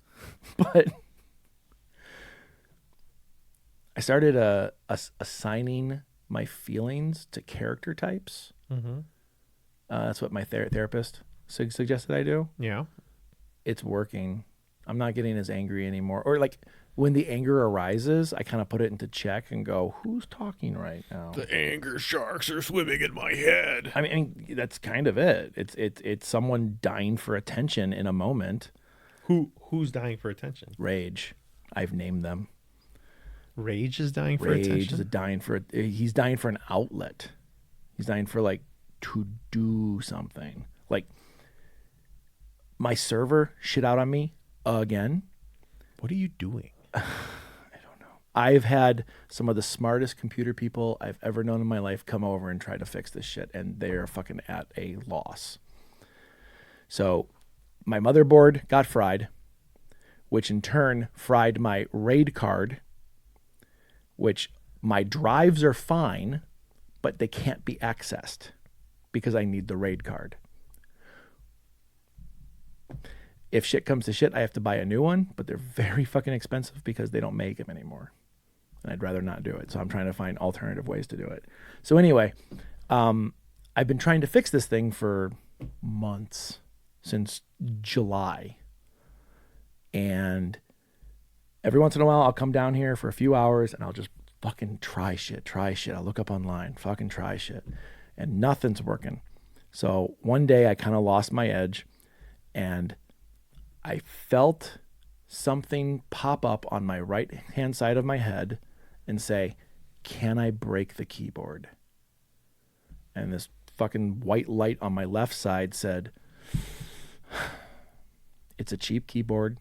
but I started assigning my feelings to character types. Mm-hmm. That's what my therapist suggested I do. Yeah. It's working. I'm not getting as angry anymore. Or like when the anger arises, I kind of put it into check and go, who's talking right now? The anger sharks are swimming in my head. I mean, that's kind of it. It's someone dying for attention in a moment. Who's dying for attention? Rage. I've named them. Rage is dying for Rage attention. is he's dying for an outlet. He's dying for like to do something. Like my server shit out on me again. What are you doing? I don't know. I've had some of the smartest computer people I've ever known in my life come over and try to fix this shit, and they're fucking at a loss. So my motherboard got fried, which in turn fried my RAID card, which my drives are fine, but they can't be accessed because I need the RAID card. If shit comes to shit, I have to buy a new one, but they're very fucking expensive because they don't make them anymore. And I'd rather not do it. So I'm trying to find alternative ways to do it. So anyway, I've been trying to fix this thing for months, since July. And every once in a while, I'll come down here for a few hours and I'll just fucking try shit. I'll look up online, fucking try shit. And nothing's working. So one day I kind of lost my edge and I felt something pop up on my right hand side of my head and say, can I break the keyboard? And this fucking white light on my left side said, it's a cheap keyboard.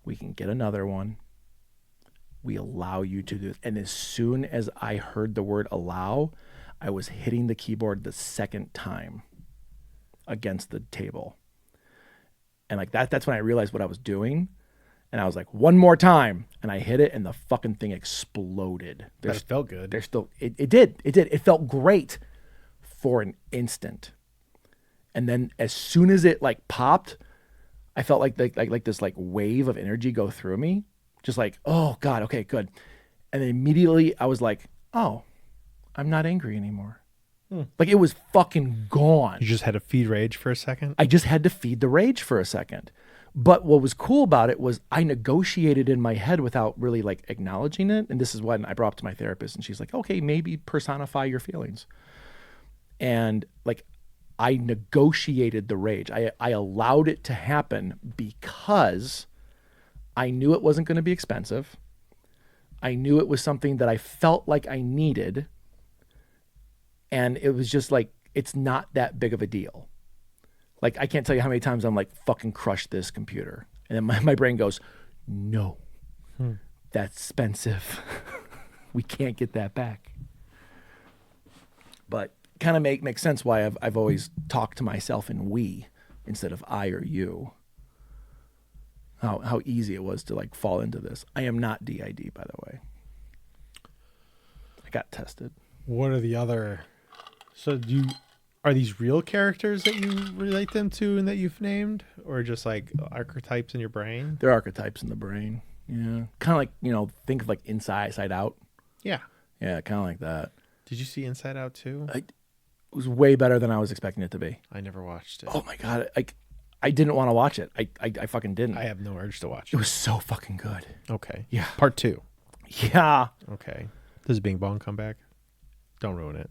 We can get another one. we allow you to do this. And as soon as I heard the word allow, I was hitting the keyboard the second time against the table. And like that's when I realized what I was doing. And I was like, one more time. And I hit it and the fucking thing exploded. But it felt good. There's still, it did. It felt great for an instant. And then as soon as it like popped, I felt like this like wave of energy go through me. Just like, oh God, okay, good. And then immediately I was like, oh, I'm not angry anymore. Like it was fucking gone. You just had to feed rage for a second? I just had to feed the rage for a second. But what was cool about it was I negotiated in my head without really like acknowledging it. And this is when I brought up to my therapist and she's like, okay, maybe personify your feelings. And like I negotiated the rage. I allowed it to happen because I knew it wasn't going to be expensive. I knew it was something that I felt like I needed. And it was just like, it's not that big of a deal. Like, I can't tell you how many times I'm like, fucking crush this computer. And then my brain goes, no, that's expensive. We can't get that back. But kind of makes sense why I've always talked to myself in we instead of I or you. How easy it was to like fall into this. I am not DID, by the way. I got tested. What are the other... So are these real characters that you relate them to and that you've named? Or just like archetypes in your brain? They're archetypes in the brain. Yeah. Kind of like, think of like Inside Out. Yeah. Yeah, kind of like that. Did you see Inside Out too? It was way better than I was expecting it to be. I never watched it. Oh my God. I didn't want to watch it. I fucking didn't. I have no urge to watch It it. was so fucking good. Okay. Yeah. Part 2. Yeah. Okay. Does Bing Bong come back? Don't ruin it.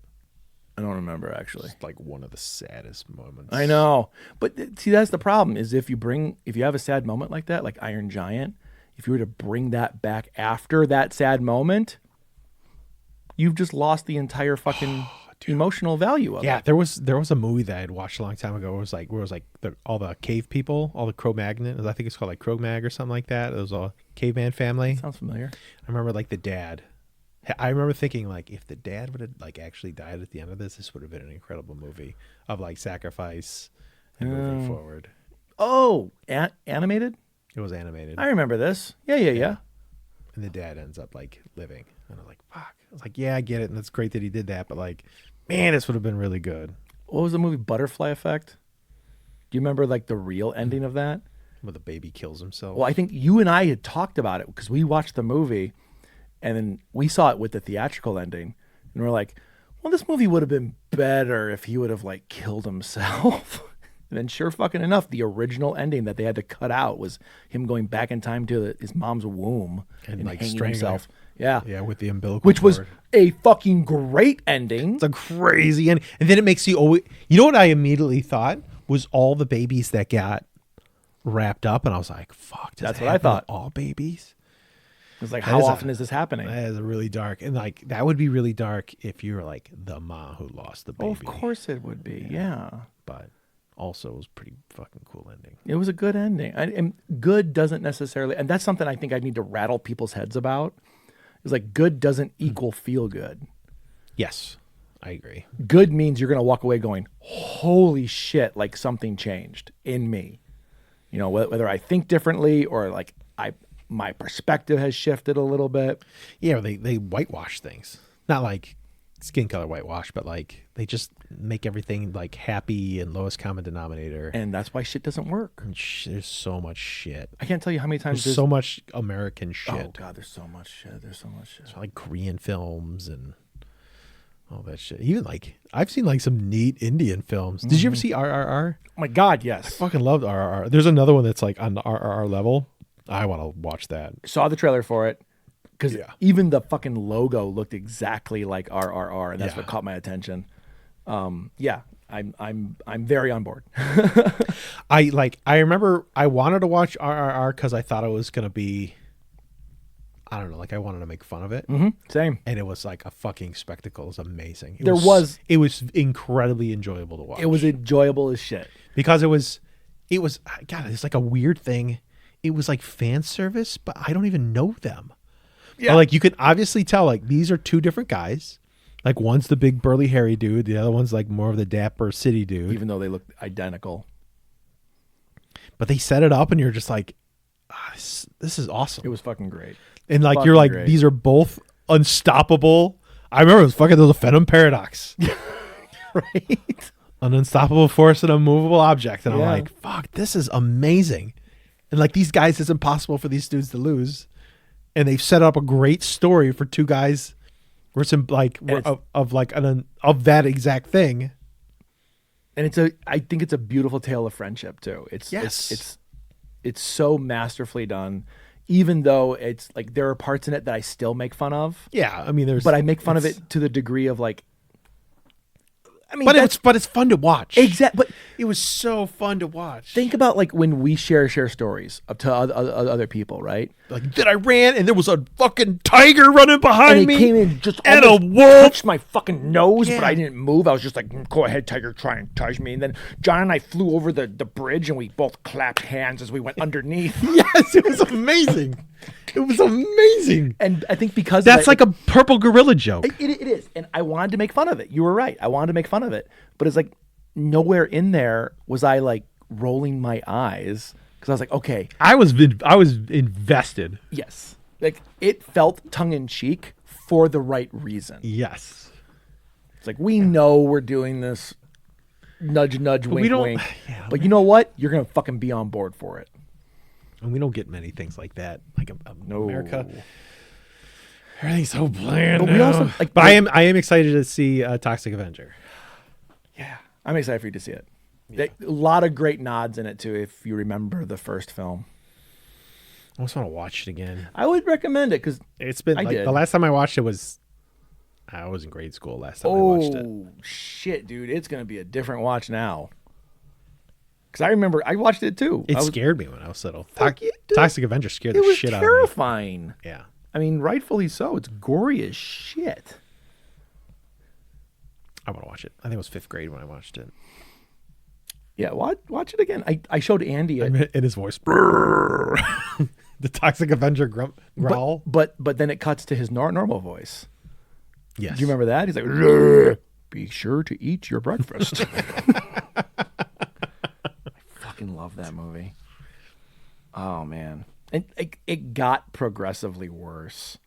I don't remember actually. It's like one of the saddest moments. I know. But see, that's the problem is if you have a sad moment like that, like Iron Giant, if you were to bring that back after that sad moment, you've just lost the entire fucking emotional value of it. Yeah, there was a movie that I had watched a long time ago. Where it was like all the cave people, all the Cro-Magnon. I think it's called like Cro-Mag or something like that. It was a caveman family. Sounds familiar. I remember like the dad. I remember thinking like if the dad would have like actually died at the end of this would have been an incredible movie of like sacrifice and moving forward. Oh, animated? It was animated. I remember this. Yeah. And the dad ends up like living. And I'm like, fuck. I was like, yeah, I get it. And it's great that he did that. But like, man, this would have been really good. What was the movie Butterfly Effect? Do you remember like the real ending of that? Where the baby kills himself. Well, I think you and I had talked about it because we watched the movie and then we saw it with the theatrical ending. And we're like, well, this movie would have been better if he would have like killed himself. And then sure fucking enough, the original ending that they had to cut out was him going back in time to his mom's womb and like hanging strangling himself. Yeah. Yeah, with the umbilical Which was cord. a fucking great ending. It's a crazy end. And then it makes you always... You know what I immediately thought? Was all the babies that got wrapped up. And I was like, fuck. That's what I thought. All babies? It was like, That how is often is this happening? That is a really dark. And like, that would be really dark if you were like the ma who lost the baby. Oh, of course it would be. Yeah. But also it was pretty fucking cool ending. It was a good ending. And good doesn't necessarily, and that's something I think I need to rattle people's heads about. It's like good doesn't equal feel good. Yes, I agree. Good means you're going to walk away going, holy shit, like something changed in me. Whether I think differently or like my perspective has shifted a little bit. Yeah, they whitewash things. Not like skin color whitewash, but like they just make everything like happy and lowest common denominator. And that's why shit doesn't work. And there's so much shit. I can't tell you how many times There's so much American shit. Oh God, there's so much shit. There's so much shit. So like Korean films and all that shit. Even like I've seen like some neat Indian films. Did you ever see RRR? Oh my God, yes. Fucking loved RRR. There's another one that's like on the RRR level. I want to watch that. Saw the trailer for it because Yeah. even the fucking logo looked exactly like RRR, and that's what caught my attention. Yeah, I'm very on board. I remember I wanted to watch RRR because I thought it was gonna be, I don't know, like I wanted to make fun of it. Same. And it was like a fucking spectacle. It was amazing. It was incredibly enjoyable to watch. It was enjoyable as shit. because it was God, it's like a weird thing. It was like fan service, but I don't even know them. But, like, you can obviously tell, like, these are two different guys. Like, one's the big burly hairy dude. The other one's like more of the dapper city dude. Even though they look identical. But they set it up and you're just like, this is awesome. It was fucking great. And like, fucking you're like, great. these are both unstoppable. I remember it was fucking, there was a Phantom Paradox. Right? An unstoppable force and a movable object. And I'm Yeah. like, fuck, this is amazing. And like, these guys, it's impossible for these dudes to lose. And they've set up a great story for two guys where some like of that exact thing. And I think it's a beautiful tale of friendship too. Yes. It's so masterfully done, even though it's like there are parts in it that I still make fun of. Yeah, I mean, But I make fun of it to the degree of like, I mean, but it's fun to watch. But It was so fun to watch. think about like when we share stories up to other people, right? Like, that I ran and there was a fucking tiger running behind And me. he came in just and a almost wolf. touched my fucking nose, but Yeah. I didn't move. I was just like, go ahead, tiger, try and touch me. And then John and I flew over the bridge and we both clapped hands as we went underneath. Yes, it was amazing. It was amazing. And I think because That's of like a purple gorilla joke. it is. And I wanted to make fun of it. You were right. I wanted to make fun of it. But it's like nowhere in there was I like rolling my eyes because I was like, okay, I was invested. yes. Like it felt tongue in cheek for the right reason. Yes. It's like, we know we're doing this nudge, nudge, we wink, don't- wink. yeah, but you know what? You're going to fucking be on board for it. And we don't get many things like that. Like No. America. Everything's so bland. But we now. also, like, but I am excited to see Toxic Avenger. Yeah. I'm excited for you to see it. A lot of great nods in it, too, if you remember the first film. I just want to watch it again. I would recommend it because, It's been I like did. the last time I watched it was I was in grade school last time I watched it. oh, shit, dude. It's going to be a different watch now. Because I remember I watched it, too. It I was, scared me when I was little. Fuck yeah, dude. Toxic Avenger scared it the was shit out of terrifying. me. Yeah. I mean, rightfully so. It's gory as shit. I want to watch it. I think it was 5th grade when I watched it. Yeah, watch it again. I showed Andy it. In his voice. The Toxic Avenger growl. But then it cuts to his normal voice. Yes. Do you remember that? He's like, "Rrr, be sure to eat your breakfast." I fucking love that movie. Oh man, and it got progressively worse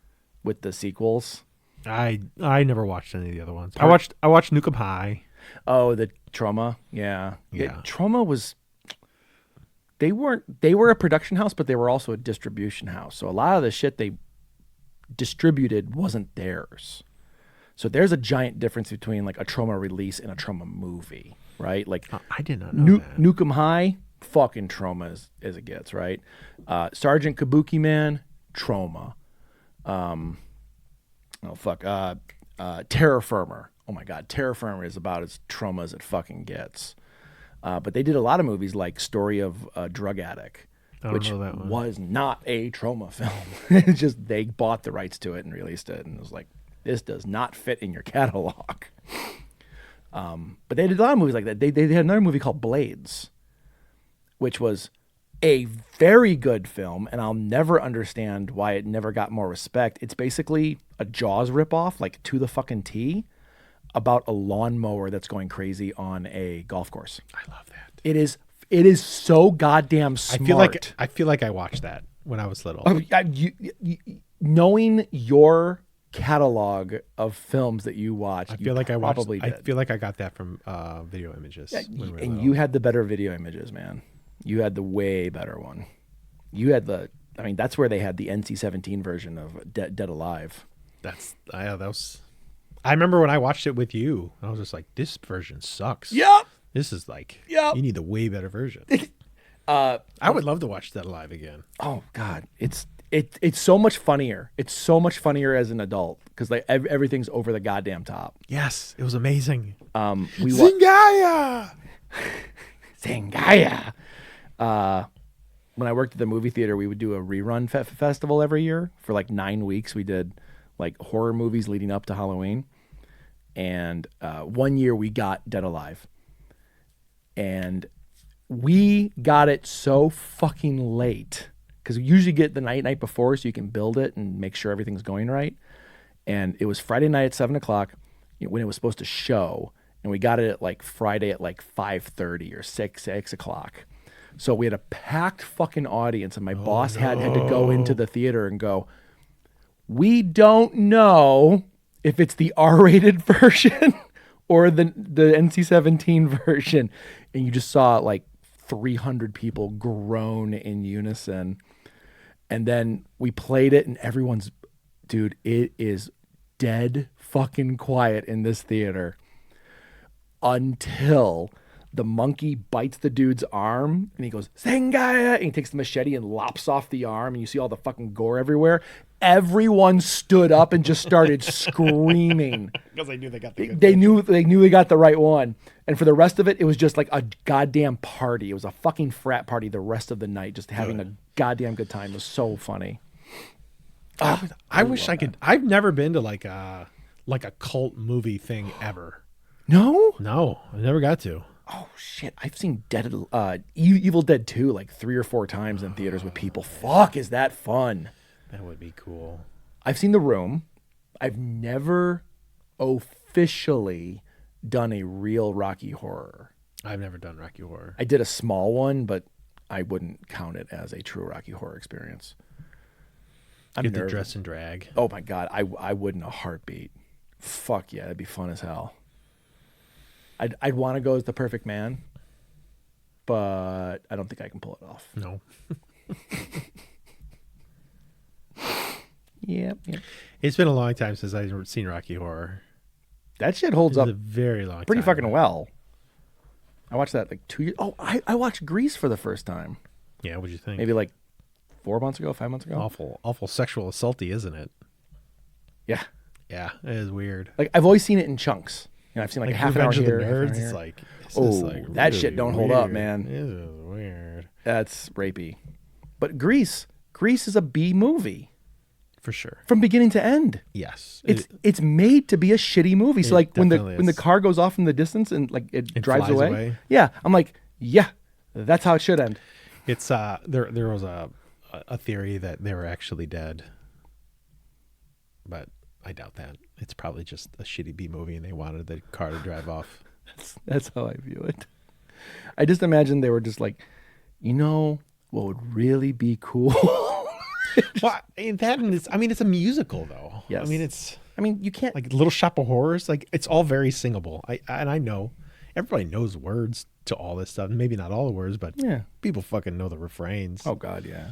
with the sequels. I never watched any of the other ones. I watched Nukem High. Oh, the Trauma. Yeah. Yeah. Trauma was. They were a production house, but they were also a distribution house. So a lot of the shit they distributed wasn't theirs. So there's a giant difference between like a Trauma release and a Trauma movie, right? Like I did not know that. Nukem High, fucking Trauma as it gets, right? Sergeant Kabuki Man, Trauma. Terra Firmer. Oh my God, Terra Firmer is about as Trauma as it fucking gets. But they did a lot of movies like Story of a Drug Addict, which know that one. was not a Trauma film. It's just they bought the rights to it and released it, and it was like, this does not fit in your catalog. But they did a lot of movies like that. They had another movie called Blades, which was a very good film, and I'll never understand why it never got more respect. It's basically a Jaws ripoff, like to the fucking T, about a lawnmower that's going crazy on a golf course. I love that. It is so goddamn smart. I feel like I watched that when I was little. Knowing your catalog of films that you watch, I feel like I watched. probably I did. feel like I got that from video images. when we were And little. you had the better video images, man. You had the way better one. You had that's where they had the NC-17 version of Dead Alive. that was. I remember when I watched it with you. I was just like, this version sucks. Yep. This is like. Yep. You need the way better version. I would love to watch Dead Alive again. Oh God, it's so much funnier. It's so much funnier as an adult because like everything's over the goddamn top. Yes, it was amazing. Zingaya. When I worked at the movie theater, we would do a rerun festival every year for like 9 weeks. We did like horror movies leading up to Halloween. And one year we got Dead Alive. And we got it so fucking late because we usually get the night before so you can build it and make sure everything's going right. And it was Friday night at 7:00, when it was supposed to show, and we got it at like Friday at like 5:30 or 6 o'clock. So we had a packed fucking audience, and my boss had to go into the theater and go, "We don't know if it's the R-rated version or the NC-17 version." And you just saw like 300 people groan in unison. And then we played it, and everyone's, dude, it is dead fucking quiet in this theater until the monkey bites the dude's arm and he goes, "Zengaya," and he takes the machete and lops off the arm, and you see all the fucking gore everywhere. Everyone stood up and just started screaming. Because they knew they got the good They knew they got the right one. And for the rest of it, it was just like a goddamn party. It was a fucking frat party the rest of the night, just having a goddamn good time. It was so funny. I wish I could. I've never been to like a cult movie thing ever. No? No, I never got to. Oh shit! I've seen Evil Dead 2 like 3 or 4 times in theaters with people. Fuck, is that fun? That would be cool. I've seen The Room. I've never officially done a real Rocky Horror. I've never done Rocky Horror. I did a small one, but I wouldn't count it as a true Rocky Horror experience. I'm Get the nervous. dress and drag. Oh my god, I wouldn't a heartbeat. Fuck yeah, that'd be fun as hell. I'd want to go as the perfect man, but I don't think I can pull it off. No. Yep. It's been a long time since I've seen Rocky Horror. That shit holds It's up a very long pretty time. fucking well. I watched that like 2 years. Oh, I watched Grease for the first time. Yeah, what'd you think? Maybe like 4 months ago, 5 months ago. Awful sexual assaulty, isn't it? Yeah. Yeah, it is weird. Like I've always seen it in chunks. You know, I've seen like a half an hour Revenge of here. the half an hour Nerds. here. It's like, that shit don't hold up, weird. man. It is weird That's rapey. But Grease is a B movie for sure. from beginning to end. Yes, It's made to be a shitty movie. So It like when definitely the is. car goes off in the distance and like it drives flies away. away. Yeah, I'm like, yeah, that's how it should end. It's there was a theory that they were actually dead, but I doubt that. It's probably just a shitty B movie, and they wanted the car to drive off. That's how I view it. I just imagine they were just like, you know, what would really be cool? Well, and that and it's a musical though. Yes. I mean, you can't like Little Shop of Horrors. Like it's all very singable. I know everybody knows words to all this stuff. Maybe not all the words, but Yeah. people fucking know the refrains. Oh God, yeah.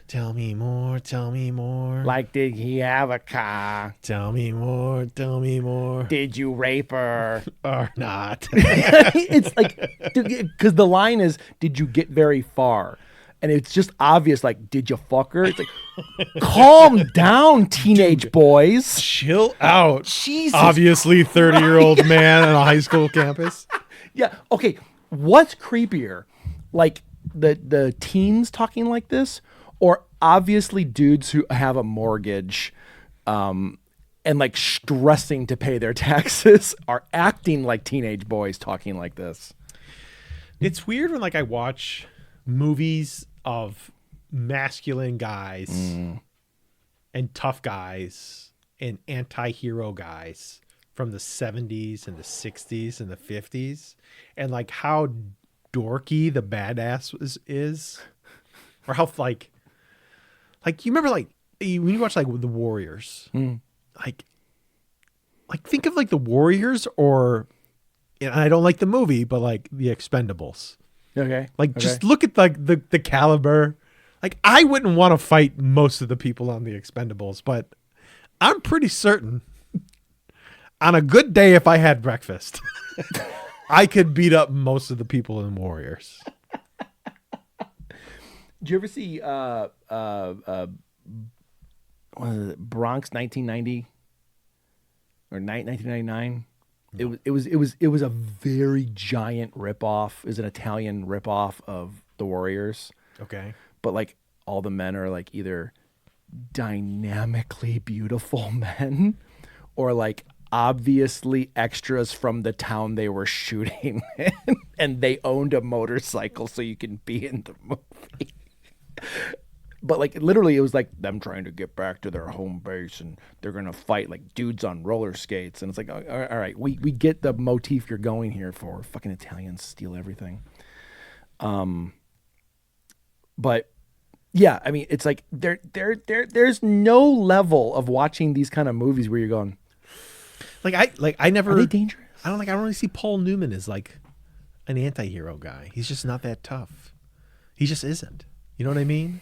Tell me more. Tell me more. Like, did he have a car? Tell me more. Tell me more. Did you rape her? Or not. It's like, because the line is, did you get very far? And it's just obvious, like, did you fuck her? It's like, calm down, teenage boys. Chill out. Jesus. Obviously, 30-year-old man on a high school campus. Yeah. Okay. What's creepier? Like the teens talking like this, or obviously dudes who have a mortgage, and like stressing to pay their taxes are acting like teenage boys talking like this. It's weird when like I watch movies of masculine guys and tough guys and anti-hero guys from the 70s and the 60s and the 50s, and like how dorky the badass is, or how like you remember like when you watch like the Warriors, like think of like the Warriors, or and I don't like the movie, but like the Expendables. Okay. Like just look at like the caliber. Like I wouldn't want to fight most of the people on the Expendables, but I'm pretty certain on a good day, if I had breakfast, I could beat up most of the people in Warriors. Did you ever see what is it, Bronx 1990 or 1999? It was a very giant ripoff. It was an Italian ripoff of the Warriors, Okay. but like all the men are like either dynamically beautiful men or like obviously extras from the town they were shooting in, and they owned a motorcycle so you can be in the movie. but like literally it was like them trying to get back to their home base and they're gonna fight like dudes on roller skates, and it's like, all right, we get the motif you're going here for. Fucking Italians steal everything. But yeah, I mean, it's like there's no level of watching these kind of movies where you're going, I never. are they dangerous? I don't really see Paul Newman as like an anti-hero guy. He's just not that tough. He just isn't. You know what I mean?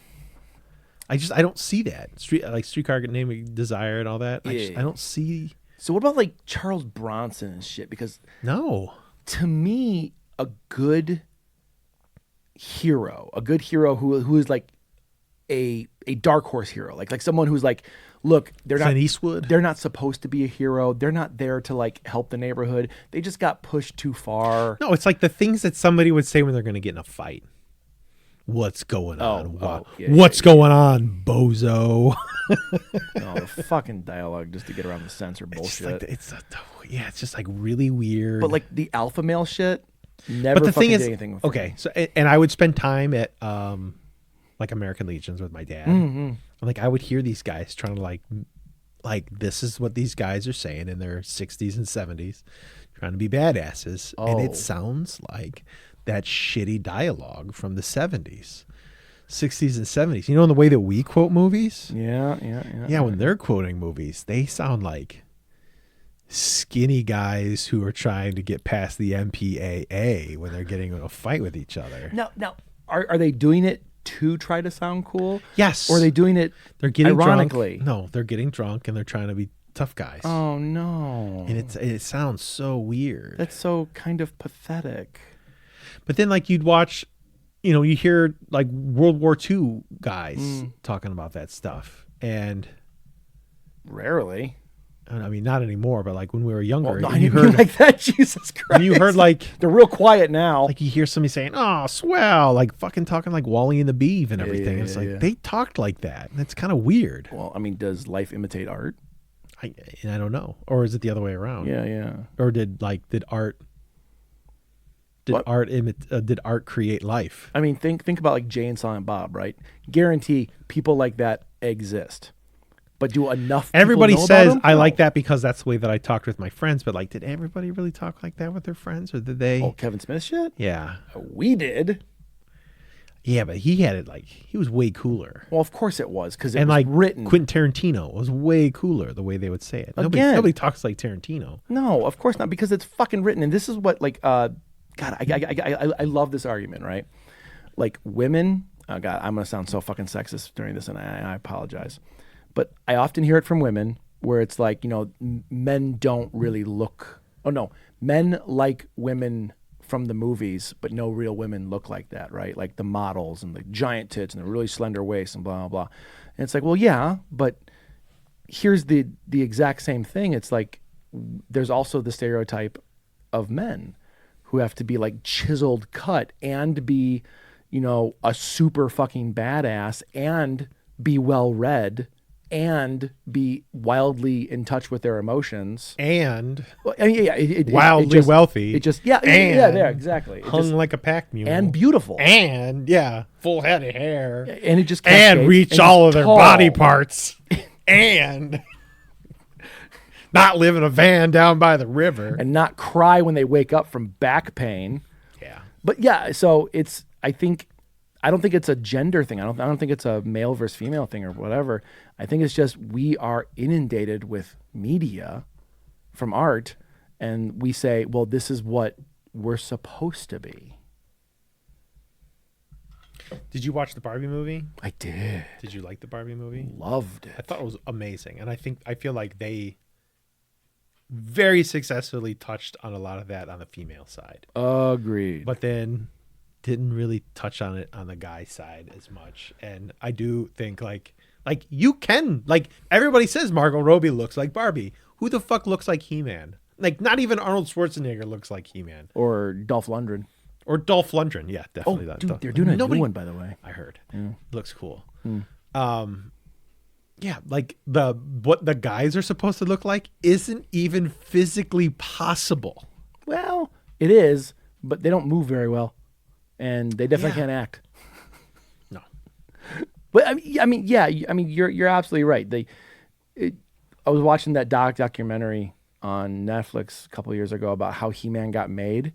I don't see that. Streetcar Named Desire and all that. Yeah. I don't see. So what about like Charles Bronson and shit? Because No. to me, a good hero who is like a dark horse hero, like someone who's like, look, Clint Eastwood. they're not supposed to be a hero. They're not there to like help the neighborhood. They just got pushed too far. No, it's like the things that somebody would say when they're going to get in a fight. What's going on? What's going on, bozo? No, the fucking dialogue just to get around the censor bullshit. It's just like really weird. But like the alpha male shit, never. But the fucking thing did is, anything with okay, me. so and I would spend time at like American Legions with my dad. And, like I would hear these guys trying to like this is what these guys are saying in their 60s and 70s, trying to be badasses, and Oh. it sounds like that shitty dialogue from the 70s, 60s, and 70s. You know, in the way that we quote movies. Yeah. When they're quoting movies, they sound like skinny guys who are trying to get past the MPAA when they're getting in a fight with each other. Now, are they doing it to try to sound cool? Yes. Or are they doing it They're getting ironically? drunk. No, they're getting drunk and they're trying to be tough guys. Oh no. And it sounds so weird. That's so kind of pathetic. But then like you'd watch, you hear like World War II guys talking about that stuff. And Rarely. I mean, not anymore, but like when we were younger, Well, no, I and you didn't mean heard like that. Jesus Christ. when you heard like they're real quiet now. you hear somebody saying, "Oh, swell," like fucking talking like Wally and the Beav and everything. yeah, It's like yeah. they talked like that. And it's kind of weird. Well, I mean, does life imitate art? I don't know, or is it the other way around? Yeah. Or did art What? did art create life? I mean, think about like Jay and Silent Bob, right? Guarantee people like that exist. But do enough people Everybody know about says them? I No. like that because that's the way that I talked with my friends. But like, did everybody really talk like that with their friends, or did they? Oh, Kevin Smith shit? Yeah, We did. yeah, but he had it like he was way cooler. Well, of course it was, because it And was like written. Quentin Tarantino was way cooler the way they would say it. Again. Nobody talks like Tarantino. No, of course not, because it's fucking written. And this is what, like, God, I love this argument, right? Like, women, oh God, I'm going to sound so fucking sexist during this, and I apologize. But I often hear it from women where it's like, men don't really look, men like women from the movies, but no real women look like that, right? Like the models and the giant tits and the really slender waist and blah, blah, blah. And it's like, well, yeah, but here's the exact same thing. It's like there's also the stereotype of men who have to be like chiseled cut and be, a super fucking badass and be well read and be wildly in touch with their emotions. And Well, I mean, yeah, wildly wealthy. It just, yeah, And there, exactly. It hung just, like a pack mule. and beautiful. And full head of hair. And it just And cascades, reach and all just of their tall. body parts. And not live in a van down by the river. And not cry when they wake up from back pain. Yeah. But yeah, so I don't think it's a gender thing. I don't think it's a male versus female thing or whatever. I think it's just we are inundated with media from art, and we say, well, this is what we're supposed to be. Did you watch the Barbie movie? I did. Did you like the Barbie movie? Loved I it. thought it was amazing. And I feel like they very successfully touched on a lot of that on the female side. Agreed. But then didn't really touch on it on the guy side as much. And I do think like you can, like everybody says Margot Robbie looks like Barbie. Who the fuck looks like He-Man? Like not even Arnold Schwarzenegger looks like He-Man. Or Dolph Lundgren. Or Dolph Lundgren. Yeah, Oh, definitely. that. dude, they're doing a new one, by the way. I heard. Yeah. Looks cool. Yeah, like what the guys are supposed to look like isn't even physically possible. Well, it is, but they don't move very well, and they definitely Yeah. can't act. No. But I mean, yeah. I mean, you're absolutely right. I was watching that documentary on Netflix a couple of years ago about how He-Man got made,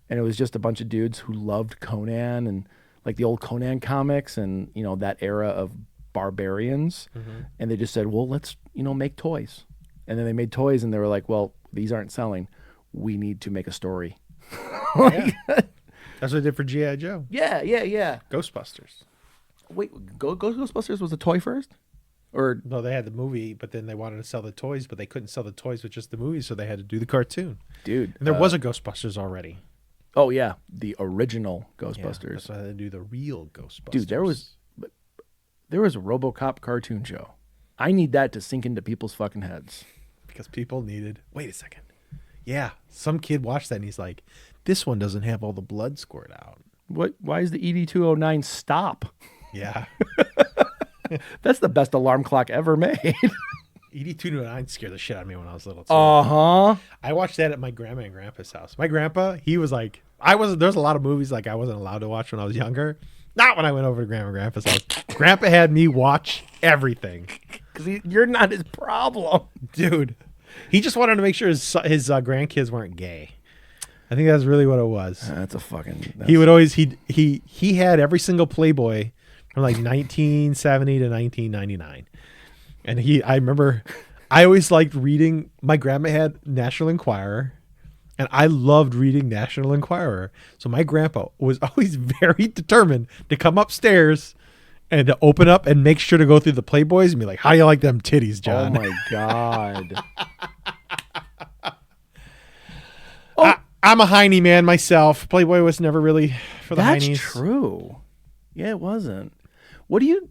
and it was just a bunch of dudes who loved Conan and like the old Conan comics and that era of barbarians, and they just said, well, let's make toys, and then they made toys, and they were like, well, these aren't selling. We need to make a story. Yeah. That's what they did for G.I. Joe. Yeah. Ghostbusters. Wait, Ghostbusters was a toy first? Or No, they had the movie, but then they wanted to sell the toys, but they couldn't sell the toys with just the movie, so they had to do the cartoon. dude? And there was a Ghostbusters already. Oh yeah, the original Yeah, Ghostbusters. that's why they had to do the real Ghostbusters. Dude, there was a RoboCop cartoon show. I need that to sink into people's fucking heads. because people needed. Wait a second. Yeah, some kid watched that and he's like, "This one doesn't have all the blood squirt out." What? Why is the ED209 stop? Yeah, That's the best alarm clock ever made. ED209 scared the shit out of me when I was little too. Uh-huh. I watched that at my grandma and grandpa's house. My grandpa, he was like, there's a lot of movies like I wasn't allowed to watch when I was younger. Not when I went over to grandma and grandpa's house. Grandpa had me watch everything. Because you're not his problem. Dude, he just wanted to make sure his grandkids weren't gay. I think that's really what it was. That's a fucking... He would always, he had every single Playboy from like 1970 to 1999. And I remember, I always liked reading. My grandma had National Enquirer, and I loved reading National Enquirer. So my grandpa was always very determined to come upstairs and to open up and make sure to go through the Playboys and be like, "How do you like them titties, John?" Oh my God. I'm a hiney man myself. Playboy was never really for the That's heinies. true. Yeah, it wasn't. What do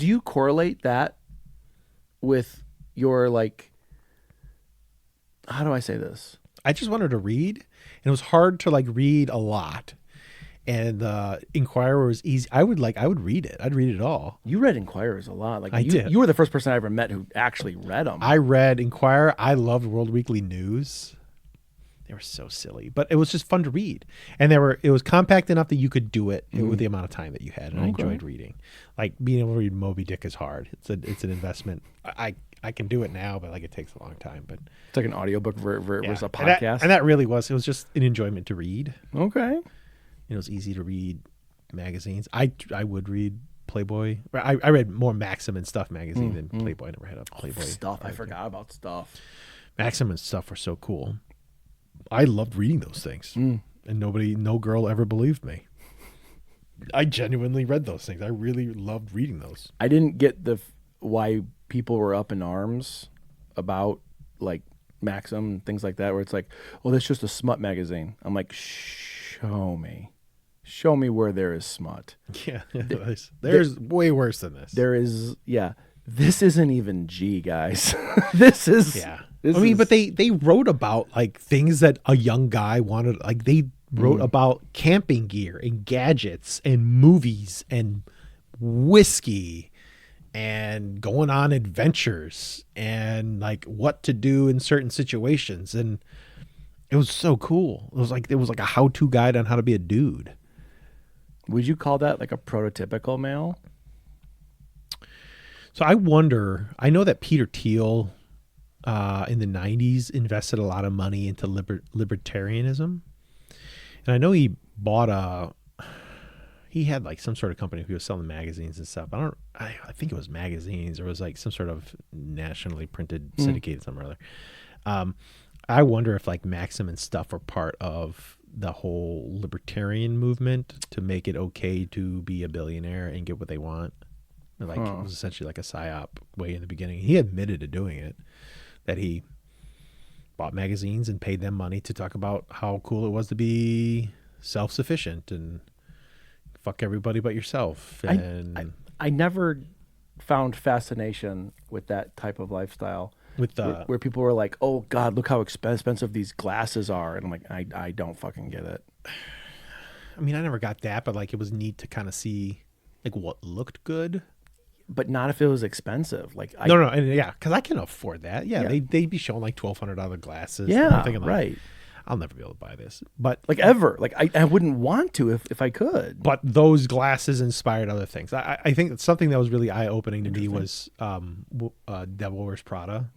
you correlate that with your, like, how do I say this? I just wanted to read, and it was hard to like read a lot. And Inquirer was easy. I would read it. I'd read it all. You read Inquirers a lot. Like I did. You were the first person I ever met who actually read them. I read Inquirer. I loved World Weekly News. They were so silly, but it was just fun to read. And it was compact enough that you could do it with the amount of time that you had. And I enjoyed reading. Like being able to read Moby Dick is hard. It's an investment. I can do it now, but like it takes a long time. But It's like an audiobook versus a And podcast. that really was. It was just an enjoyment to read. Okay. It was easy to read magazines. I would read Playboy. I read more Maxim and Stuff magazine than Playboy. I never had a Playboy. Stuff. I forgot about Stuff. Maxim and Stuff were so cool. I loved reading those things, and no girl ever believed me. I genuinely read those things. I really loved reading those. I didn't get why people were up in arms about like Maxim and things like that, where it's like, oh, that's just a smut magazine. I'm like, show me where there is smut. Yeah, there's way worse than this. There is, yeah. This isn't even G, guys. This is, Yeah. this I mean, is- but they wrote about like things that a young guy wanted. Like they wrote about camping gear and gadgets and movies and whiskey and going on adventures and like what to do in certain situations. And it was so cool. It was like a how-to guide on how to be a dude. Would you call that like a prototypical male? So I wonder, I know that Peter Thiel in the 90s invested a lot of money into libertarianism. And I know he he had like some sort of company who was selling magazines and stuff. I think it was magazines or it was like some sort of nationally printed syndicated something or other. I wonder if like Maxim and Stuff are part of the whole libertarian movement to make it okay to be a billionaire and get what they want. Like it was essentially like a psyop way in the beginning. He admitted to doing it, that he bought magazines and paid them money to talk about how cool it was to be self-sufficient and fuck everybody but yourself. And I never found fascination with that type of lifestyle. with the Where people were like, "Oh God, look how expensive these glasses are," and I'm like, I don't fucking get it. I mean, I never got that, but like it was neat to kind of see like what looked good. But not if it was expensive. Like, No, and yeah, because I can afford that. Yeah, Yeah. they'd be showing like $1,200 glasses. Yeah, I'm thinking like, right. I'll never be able to buy this. But Like ever. Like I wouldn't want to if I could. but those glasses inspired other things. I think that something that was really eye opening to me was Devil Wears Prada,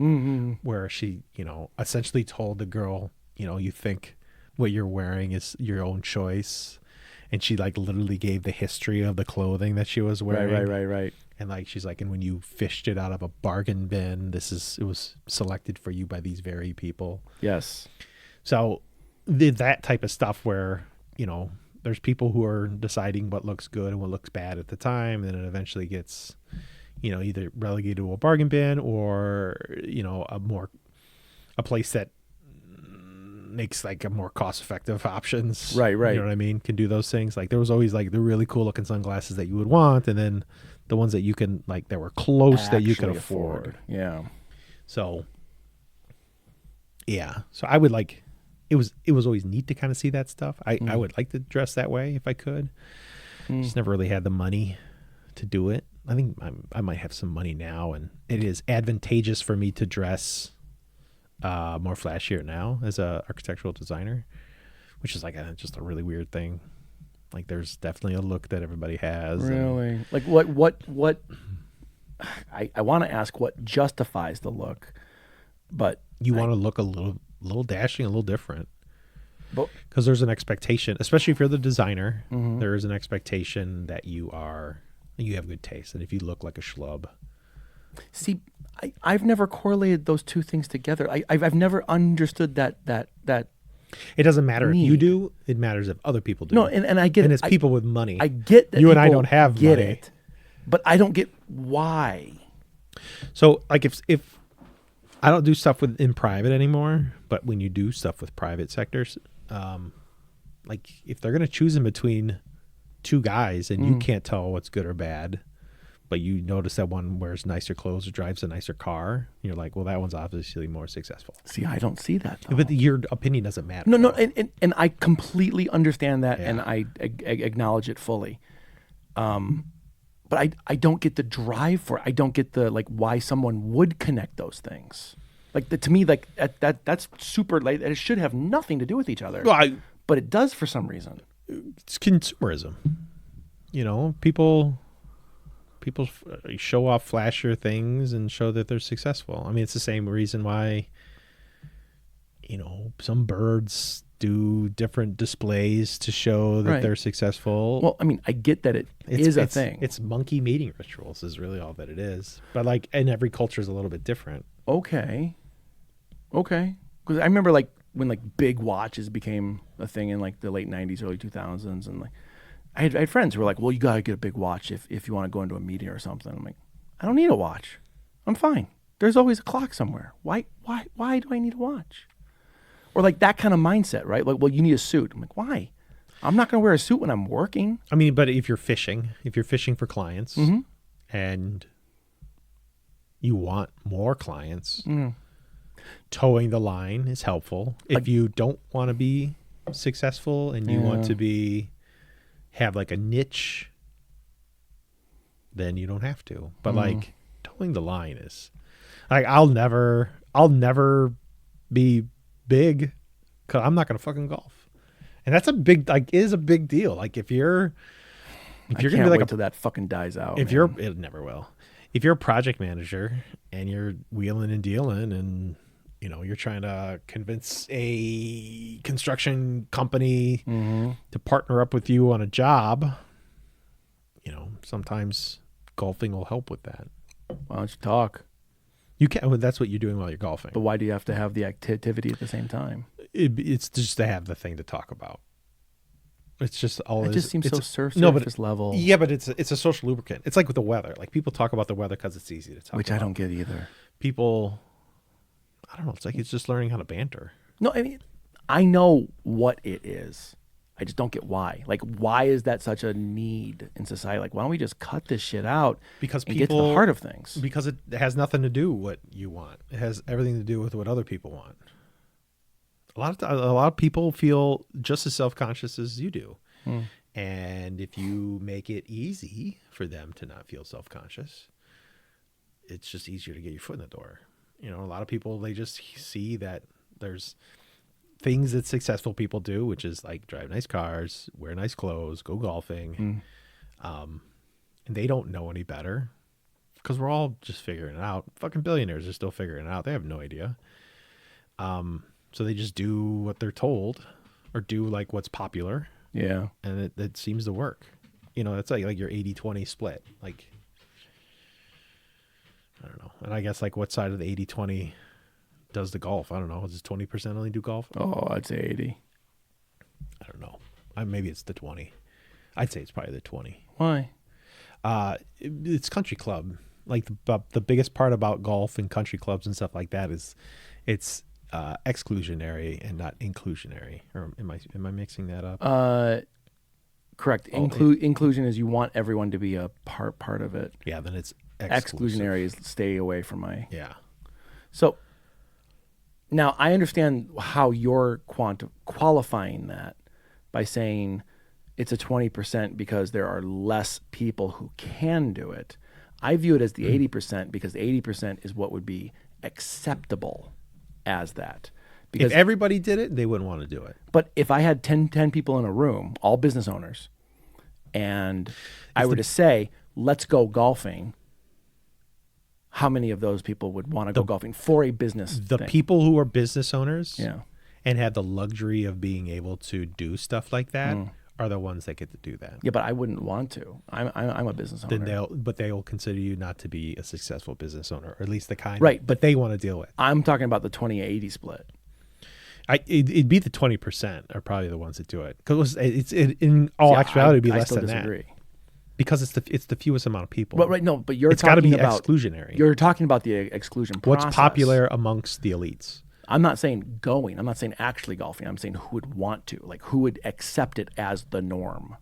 where she, essentially told the girl, you think what you're wearing is your own choice, and she like literally gave the history of the clothing that she was wearing. Right. And like she's like, and when you fished it out of a bargain bin, it was selected for you by these very people. Yes. So that type of stuff where, there's people who are deciding what looks good and what looks bad at the time, and then it eventually gets, either relegated to a bargain bin or, a place that makes like a more cost-effective options. Right. You know what I mean? Can do those things. Like there was always like the really cool looking sunglasses that you would want, and then the ones that you can like that were close that you could Actually afford. Yeah. So yeah. So I would like it was always neat to kind of see that stuff. I would like to dress that way if I could. Just never really had the money to do it. I think I might have some money now, and it is advantageous for me to dress more flashier now as a architectural designer, which is like just a really weird thing. Like there's definitely a look that everybody has. Really? Like what I want to ask what justifies the look, but You want to look a little dashing, a little different. But Because there's an expectation, especially if you're the designer, there is an expectation that you have good taste. And if you look like a schlub, see, I've never correlated those two things together. I've never understood that it doesn't matter if you Need. do. It matters if other people do. No, and I get and it. it's people with money. I get that you and I people don't have get money. it, but I don't get why. So like if I don't do stuff in private anymore, but when you do stuff with private sectors, like if they're gonna choose in between two guys and you can't tell what's good or bad, but you notice that one wears nicer clothes or drives a nicer car, you're like, well, that one's obviously more successful. See, I don't see that though. But your opinion doesn't matter. No, and I completely understand that, Yeah. and I acknowledge it fully. But I don't get the drive for it. I don't get the like why someone would connect those things. Like to me, like that's super late. It should have nothing to do with each other. Well, But it does for some reason. it's consumerism. People show off flashier things and show that they're successful. I mean, it's the same reason why, some birds do different displays to show that Right. they're successful. Well, I mean, I get that it is a thing. It's monkey mating rituals is really all that it is. But like, and every culture is a little bit different. Okay. Because I remember like when like big watches became a thing in like the late 90s, early 2000s. And like I had friends who were like, well, you got to get a big watch if you want to go into a meeting or something. I'm like, I don't need a watch. I'm fine. There's always a clock somewhere. Why do I need a watch? Or like that kind of mindset, right? Like, well, you need a suit. I'm like, why? I'm not going to wear a suit when I'm working. I mean, but if you're fishing for clients Mm-hmm. and you want more clients, towing the line is helpful. If you don't want to be successful and you want to have like a niche, then you don't have to. But like towing the line is like, I'll never be big because I'm not going to fucking golf. And that's a big deal. Like if you're I going to can't be like wait till that fucking dies out. if man. it never will. If you're a project manager and you're wheeling and dealing and you're trying to convince a construction company to partner up with you on a job, sometimes golfing will help with that. Why don't you talk? You can. Well, that's what you're doing while you're golfing. But why do you have to have the activity at the same time? It's just to have the thing to talk about. It's just all. It just seems so surface level. Yeah, but it's a social lubricant. It's like with the weather. Like people talk about the weather because it's easy to talk Which about. I don't get either. People, I don't know. It's like it's just learning how to banter. No, I mean, I know what it is. I just don't get why. Like, why is that such a need in society? Like, why don't we just cut this shit out Because and get to the heart of things? Because it has nothing to do with what you want. It has everything to do with what other people want. A lot of people feel just as self-conscious as you do. And if you make it easy for them to not feel self-conscious, it's just easier to get your foot in the door. A lot of people, they just see that there's things that successful people do, which is like drive nice cars, wear nice clothes, go golfing. And they don't know any better because we're all just figuring it out. Fucking billionaires are still figuring it out. They have no idea. So they just do what they're told or do like what's popular. Yeah. And it seems to work. You know, it's like your 80-20 split. Like, I don't know. And I guess like what side of the 80-20 does the golf? I don't know. Does 20% only do golf? Oh, I'd say 80. I don't know. Maybe it's the 20. I'd say it's probably the 20. Why? It's country club. Like the biggest part about golf and country clubs and stuff like that is it's exclusionary and not inclusionary. Or am I mixing that up? Correct. Inclusion is you want everyone to be a part of it. Yeah, then it's Exclusionary is stay away from my. Yeah. So now I understand how you're qualifying that by saying it's a 20% because there are less people who can do it. I view it as the 80% because the 80% is what would be acceptable as that. Because if everybody did it, they wouldn't want to do it. But if I had 10 people in a room, all business owners, and I were to say, let's go golfing, how many of those people would want to go golfing for a business The thing? people who are business owners Yeah. and have the luxury of being able to do stuff like that are the ones that get to do that. Yeah, but I wouldn't want to. I'm a business owner. Then they'll consider you not to be a successful business owner, or at least the kind Right, but they want to deal with. I'm talking about the 20-80 split. It'd be the 20% are probably the ones that do it because in all actuality it'd be I less still than disagree. that because it's the fewest amount of people. But but you're it's got to talking be about exclusionary. You're talking about the exclusion process. What's popular amongst the elites? I'm not saying going. I'm not saying actually golfing. I'm saying who would want to, like who would accept it as the norm.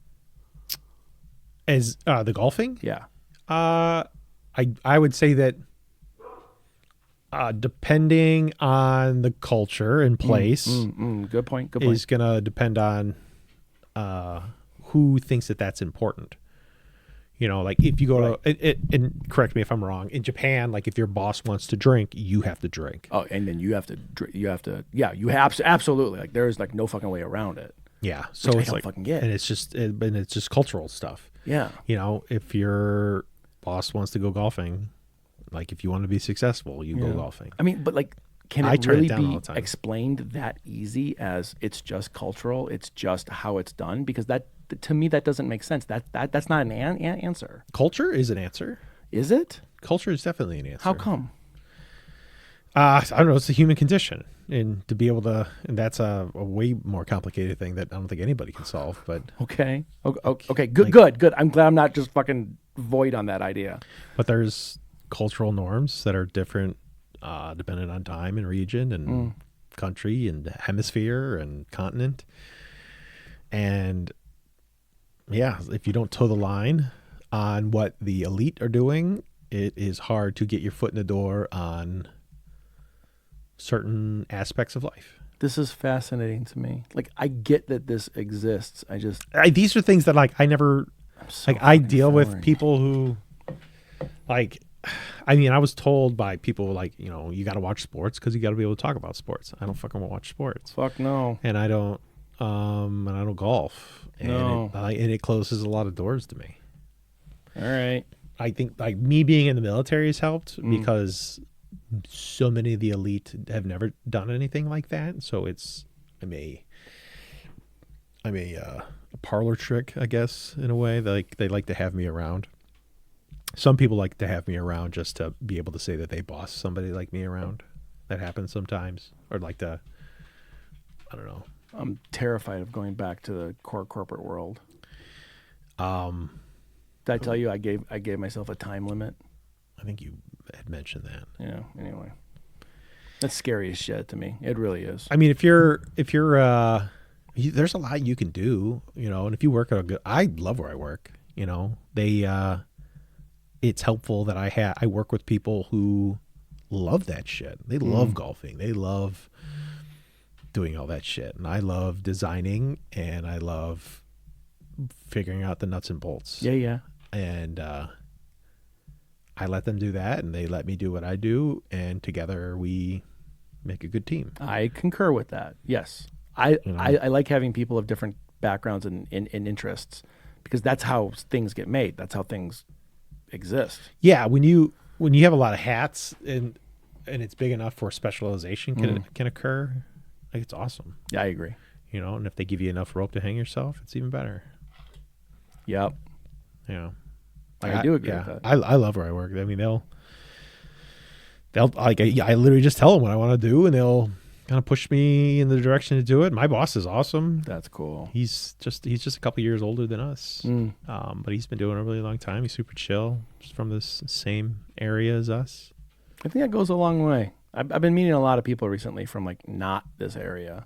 As the golfing? Yeah. I would say that depending on the culture and place Good point. Good point. is going to depend on who thinks that that's important. You know, like if you go to, and correct me if I'm wrong, in Japan, like if your boss wants to drink, you have to drink. Oh, and then you have to, yeah, you have absolutely, like there's like no fucking way around it. Yeah. So I it's don't like, fucking get. and it's just cultural stuff. Yeah. You know, if your boss wants to go golfing, like if you want to be successful, you go golfing. I mean, but like, can I it turn it really down all be the time. explained that easy as it's just cultural? It's just how it's done? Because that, to me, that doesn't make sense. That's not an answer. Culture is an answer. Is it? Culture is definitely an answer. How come? I don't know. It's the human condition, and to be able to, and that's a way more complicated thing that I don't think anybody can solve. But Okay. Okay. Good. I'm glad I'm not just fucking void on that idea. there's cultural norms that are different, dependent on time and region and country and hemisphere and continent. And yeah, if you don't toe the line on what the elite are doing, it is hard to get your foot in the door on certain aspects of life. This is fascinating to me. Like, I get that this exists. These are things that like I never So like I fucking deal with foreign. people who like I mean I was told by people like, you know, you got to watch sports because you got to be able to talk about sports. I don't fucking watch sports. Fuck no. And I don't golf. And No. and it closes a lot of doors to me. All right. I think like me being in the military has helped because so many of the elite have never done anything like that. So I'm a parlor trick, I guess, in a way. They like to have me around. Some people like to have me around just to be able to say that they boss somebody like me around. That happens sometimes. Or like to, I don't know. I'm terrified of going back to the corporate world. Did I tell you I gave myself a time limit? I think you had mentioned that. Yeah. Anyway, that's scary as shit to me. It really is. I mean, if you're there's a lot you can do, you know, and if you work at a good, I love where I work, you know, it's helpful that I work with people who love that shit. They love golfing. They love doing all that shit. And I love designing and I love figuring out the nuts and bolts. Yeah. And, I let them do that and they let me do what I do. And together we make a good team. I concur with that. Yes. I know? I like having people of different backgrounds and interests because that's how things get made. That's how things exist. Yeah, when you have a lot of hats and it's big enough for specialization can occur, like it's awesome. Yeah, I agree. And if they give you enough rope to hang yourself, it's even better. Yep. I do agree with that. I love where I work. I mean, they'll like I literally just tell them what I want to do, and they'll kind of push me in the direction to do it. My boss is awesome. That's cool. He's just a couple years older than us, but he's been doing it a really long time. He's super chill. He's from this same area as us. I think that goes a long way. I've been meeting a lot of people recently from like not this area,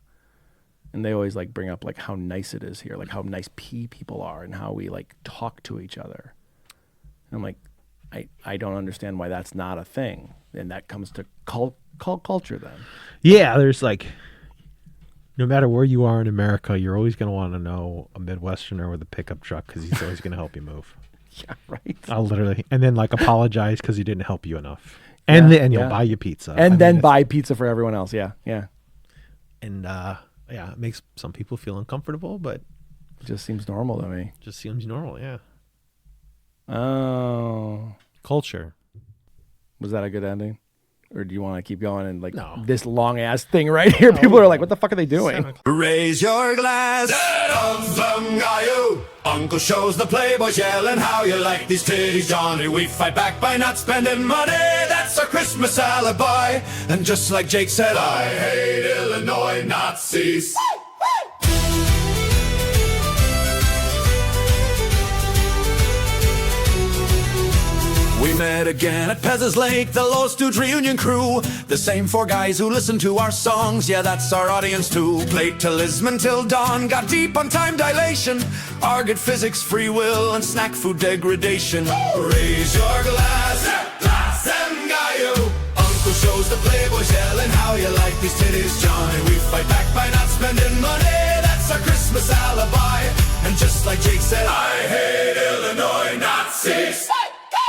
and they always like bring up like how nice it is here, like how nice people are, and how we like talk to each other. And I'm like, I don't understand why that's not a thing, and that comes to culture then. Yeah, there's like, no matter where you are in America, you're always going to want to know a Midwesterner with a pickup truck because he's always going to help you move. Yeah, right. I'll literally, and then like apologize because he didn't help you enough. And then you'll buy you pizza. And then buy pizza for everyone else. Yeah, yeah. And it makes some people feel uncomfortable, but it just seems normal to me. Just seems normal, yeah. Oh. Culture. Was that a good ending? Or do you want to keep going and like No. this long ass thing right here? People are like, what the fuck are they doing? Raise your glass. Uncle shows the playboys yelling how you like these titties, Johnny. We fight back by not spending money. That's our Christmas alibi. And just like Jake said, I hate Illinois Nazis. We met again at Pez's Lake, the Low Stooge reunion crew. The same four guys who listen to our songs, yeah, that's our audience too. Played till Lisman till dawn, got deep on time dilation. Argued physics, free will, and snack food degradation. Raise your glass, glass and Gaio. Uncle shows the playboys yelling how you like these titties, Johnny. We fight back by not spending money, that's our Christmas alibi. And just like Jake said, I hate Illinois Nazis.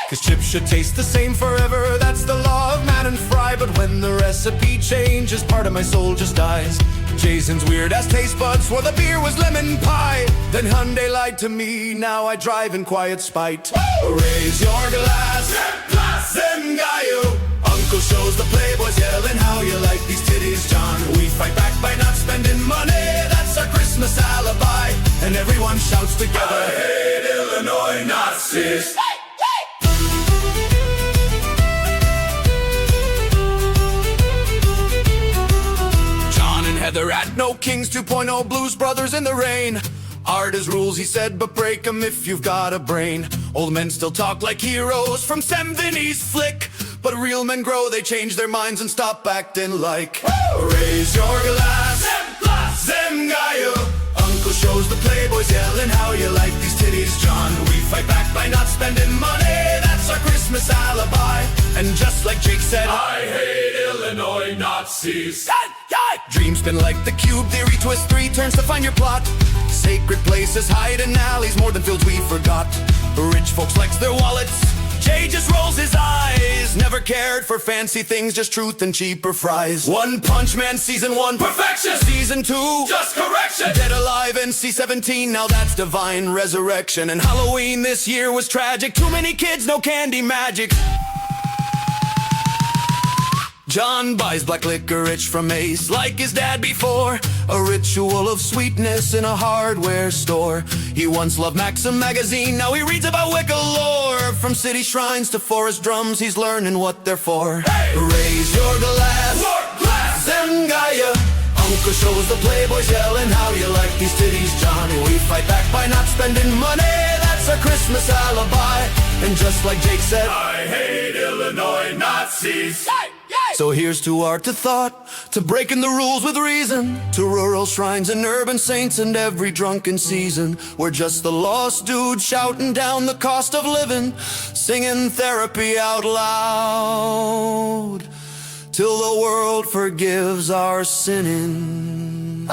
Cause chips should taste the same forever, that's the law of man and fry. But when the recipe changes, part of my soul just dies. Jason's weird-ass taste buds swore the beer was lemon pie. Then Hyundai lied to me, now I drive in quiet spite. Raise your glass, glass and Gaio. Uncle shows the playboys yelling how you like these titties, John. We fight back by not spending money, that's our Christmas alibi. And everyone shouts together, I hate Illinois Nazis. Heather at No Kings 2.0, Blues Brothers in the rain. Art is rules, he said, but break 'em if you've got a brain. Old men still talk like heroes from Sam Vinny's flick. But real men grow, they change their minds and stop acting like. Raise your glass, Zem Gaio. Uncle shows the playboys yelling how you like these titties, John. We fight back by not spending money, that's our Christmas alibi. And just like Jake said, I hate Illinois Nazis. Dreams spin like the cube theory, twist 3 turns to find your plot. Sacred places hide in alleys, more than fields we forgot. Rich folks flex their wallets, Jay just rolls his eyes. Never cared for fancy things, just truth and cheaper fries. One Punch Man season 1, perfection. Season 2, just correction. Dead Alive NC-17, now that's divine resurrection. And Halloween this year was tragic, too many kids, no candy magic. John buys black licorice from Ace like his dad before. A ritual of sweetness in a hardware store. He once loved Maxim magazine, now he reads about Wicca lore. From city shrines to forest drums, he's learning what they're for. Hey! Raise your glass, Zengaya. Uncle shows the playboys yelling how you like these titties, Johnny. We fight back by not spending money, that's our Christmas alibi. And just like Jake said, I hate Illinois Nazis. So here's to art, to thought, to breaking the rules with reason, to rural shrines and urban saints and every drunken season. We're just the lost dude shouting down the cost of living, singing therapy out loud, till the world forgives our sinning.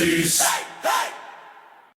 Nazis.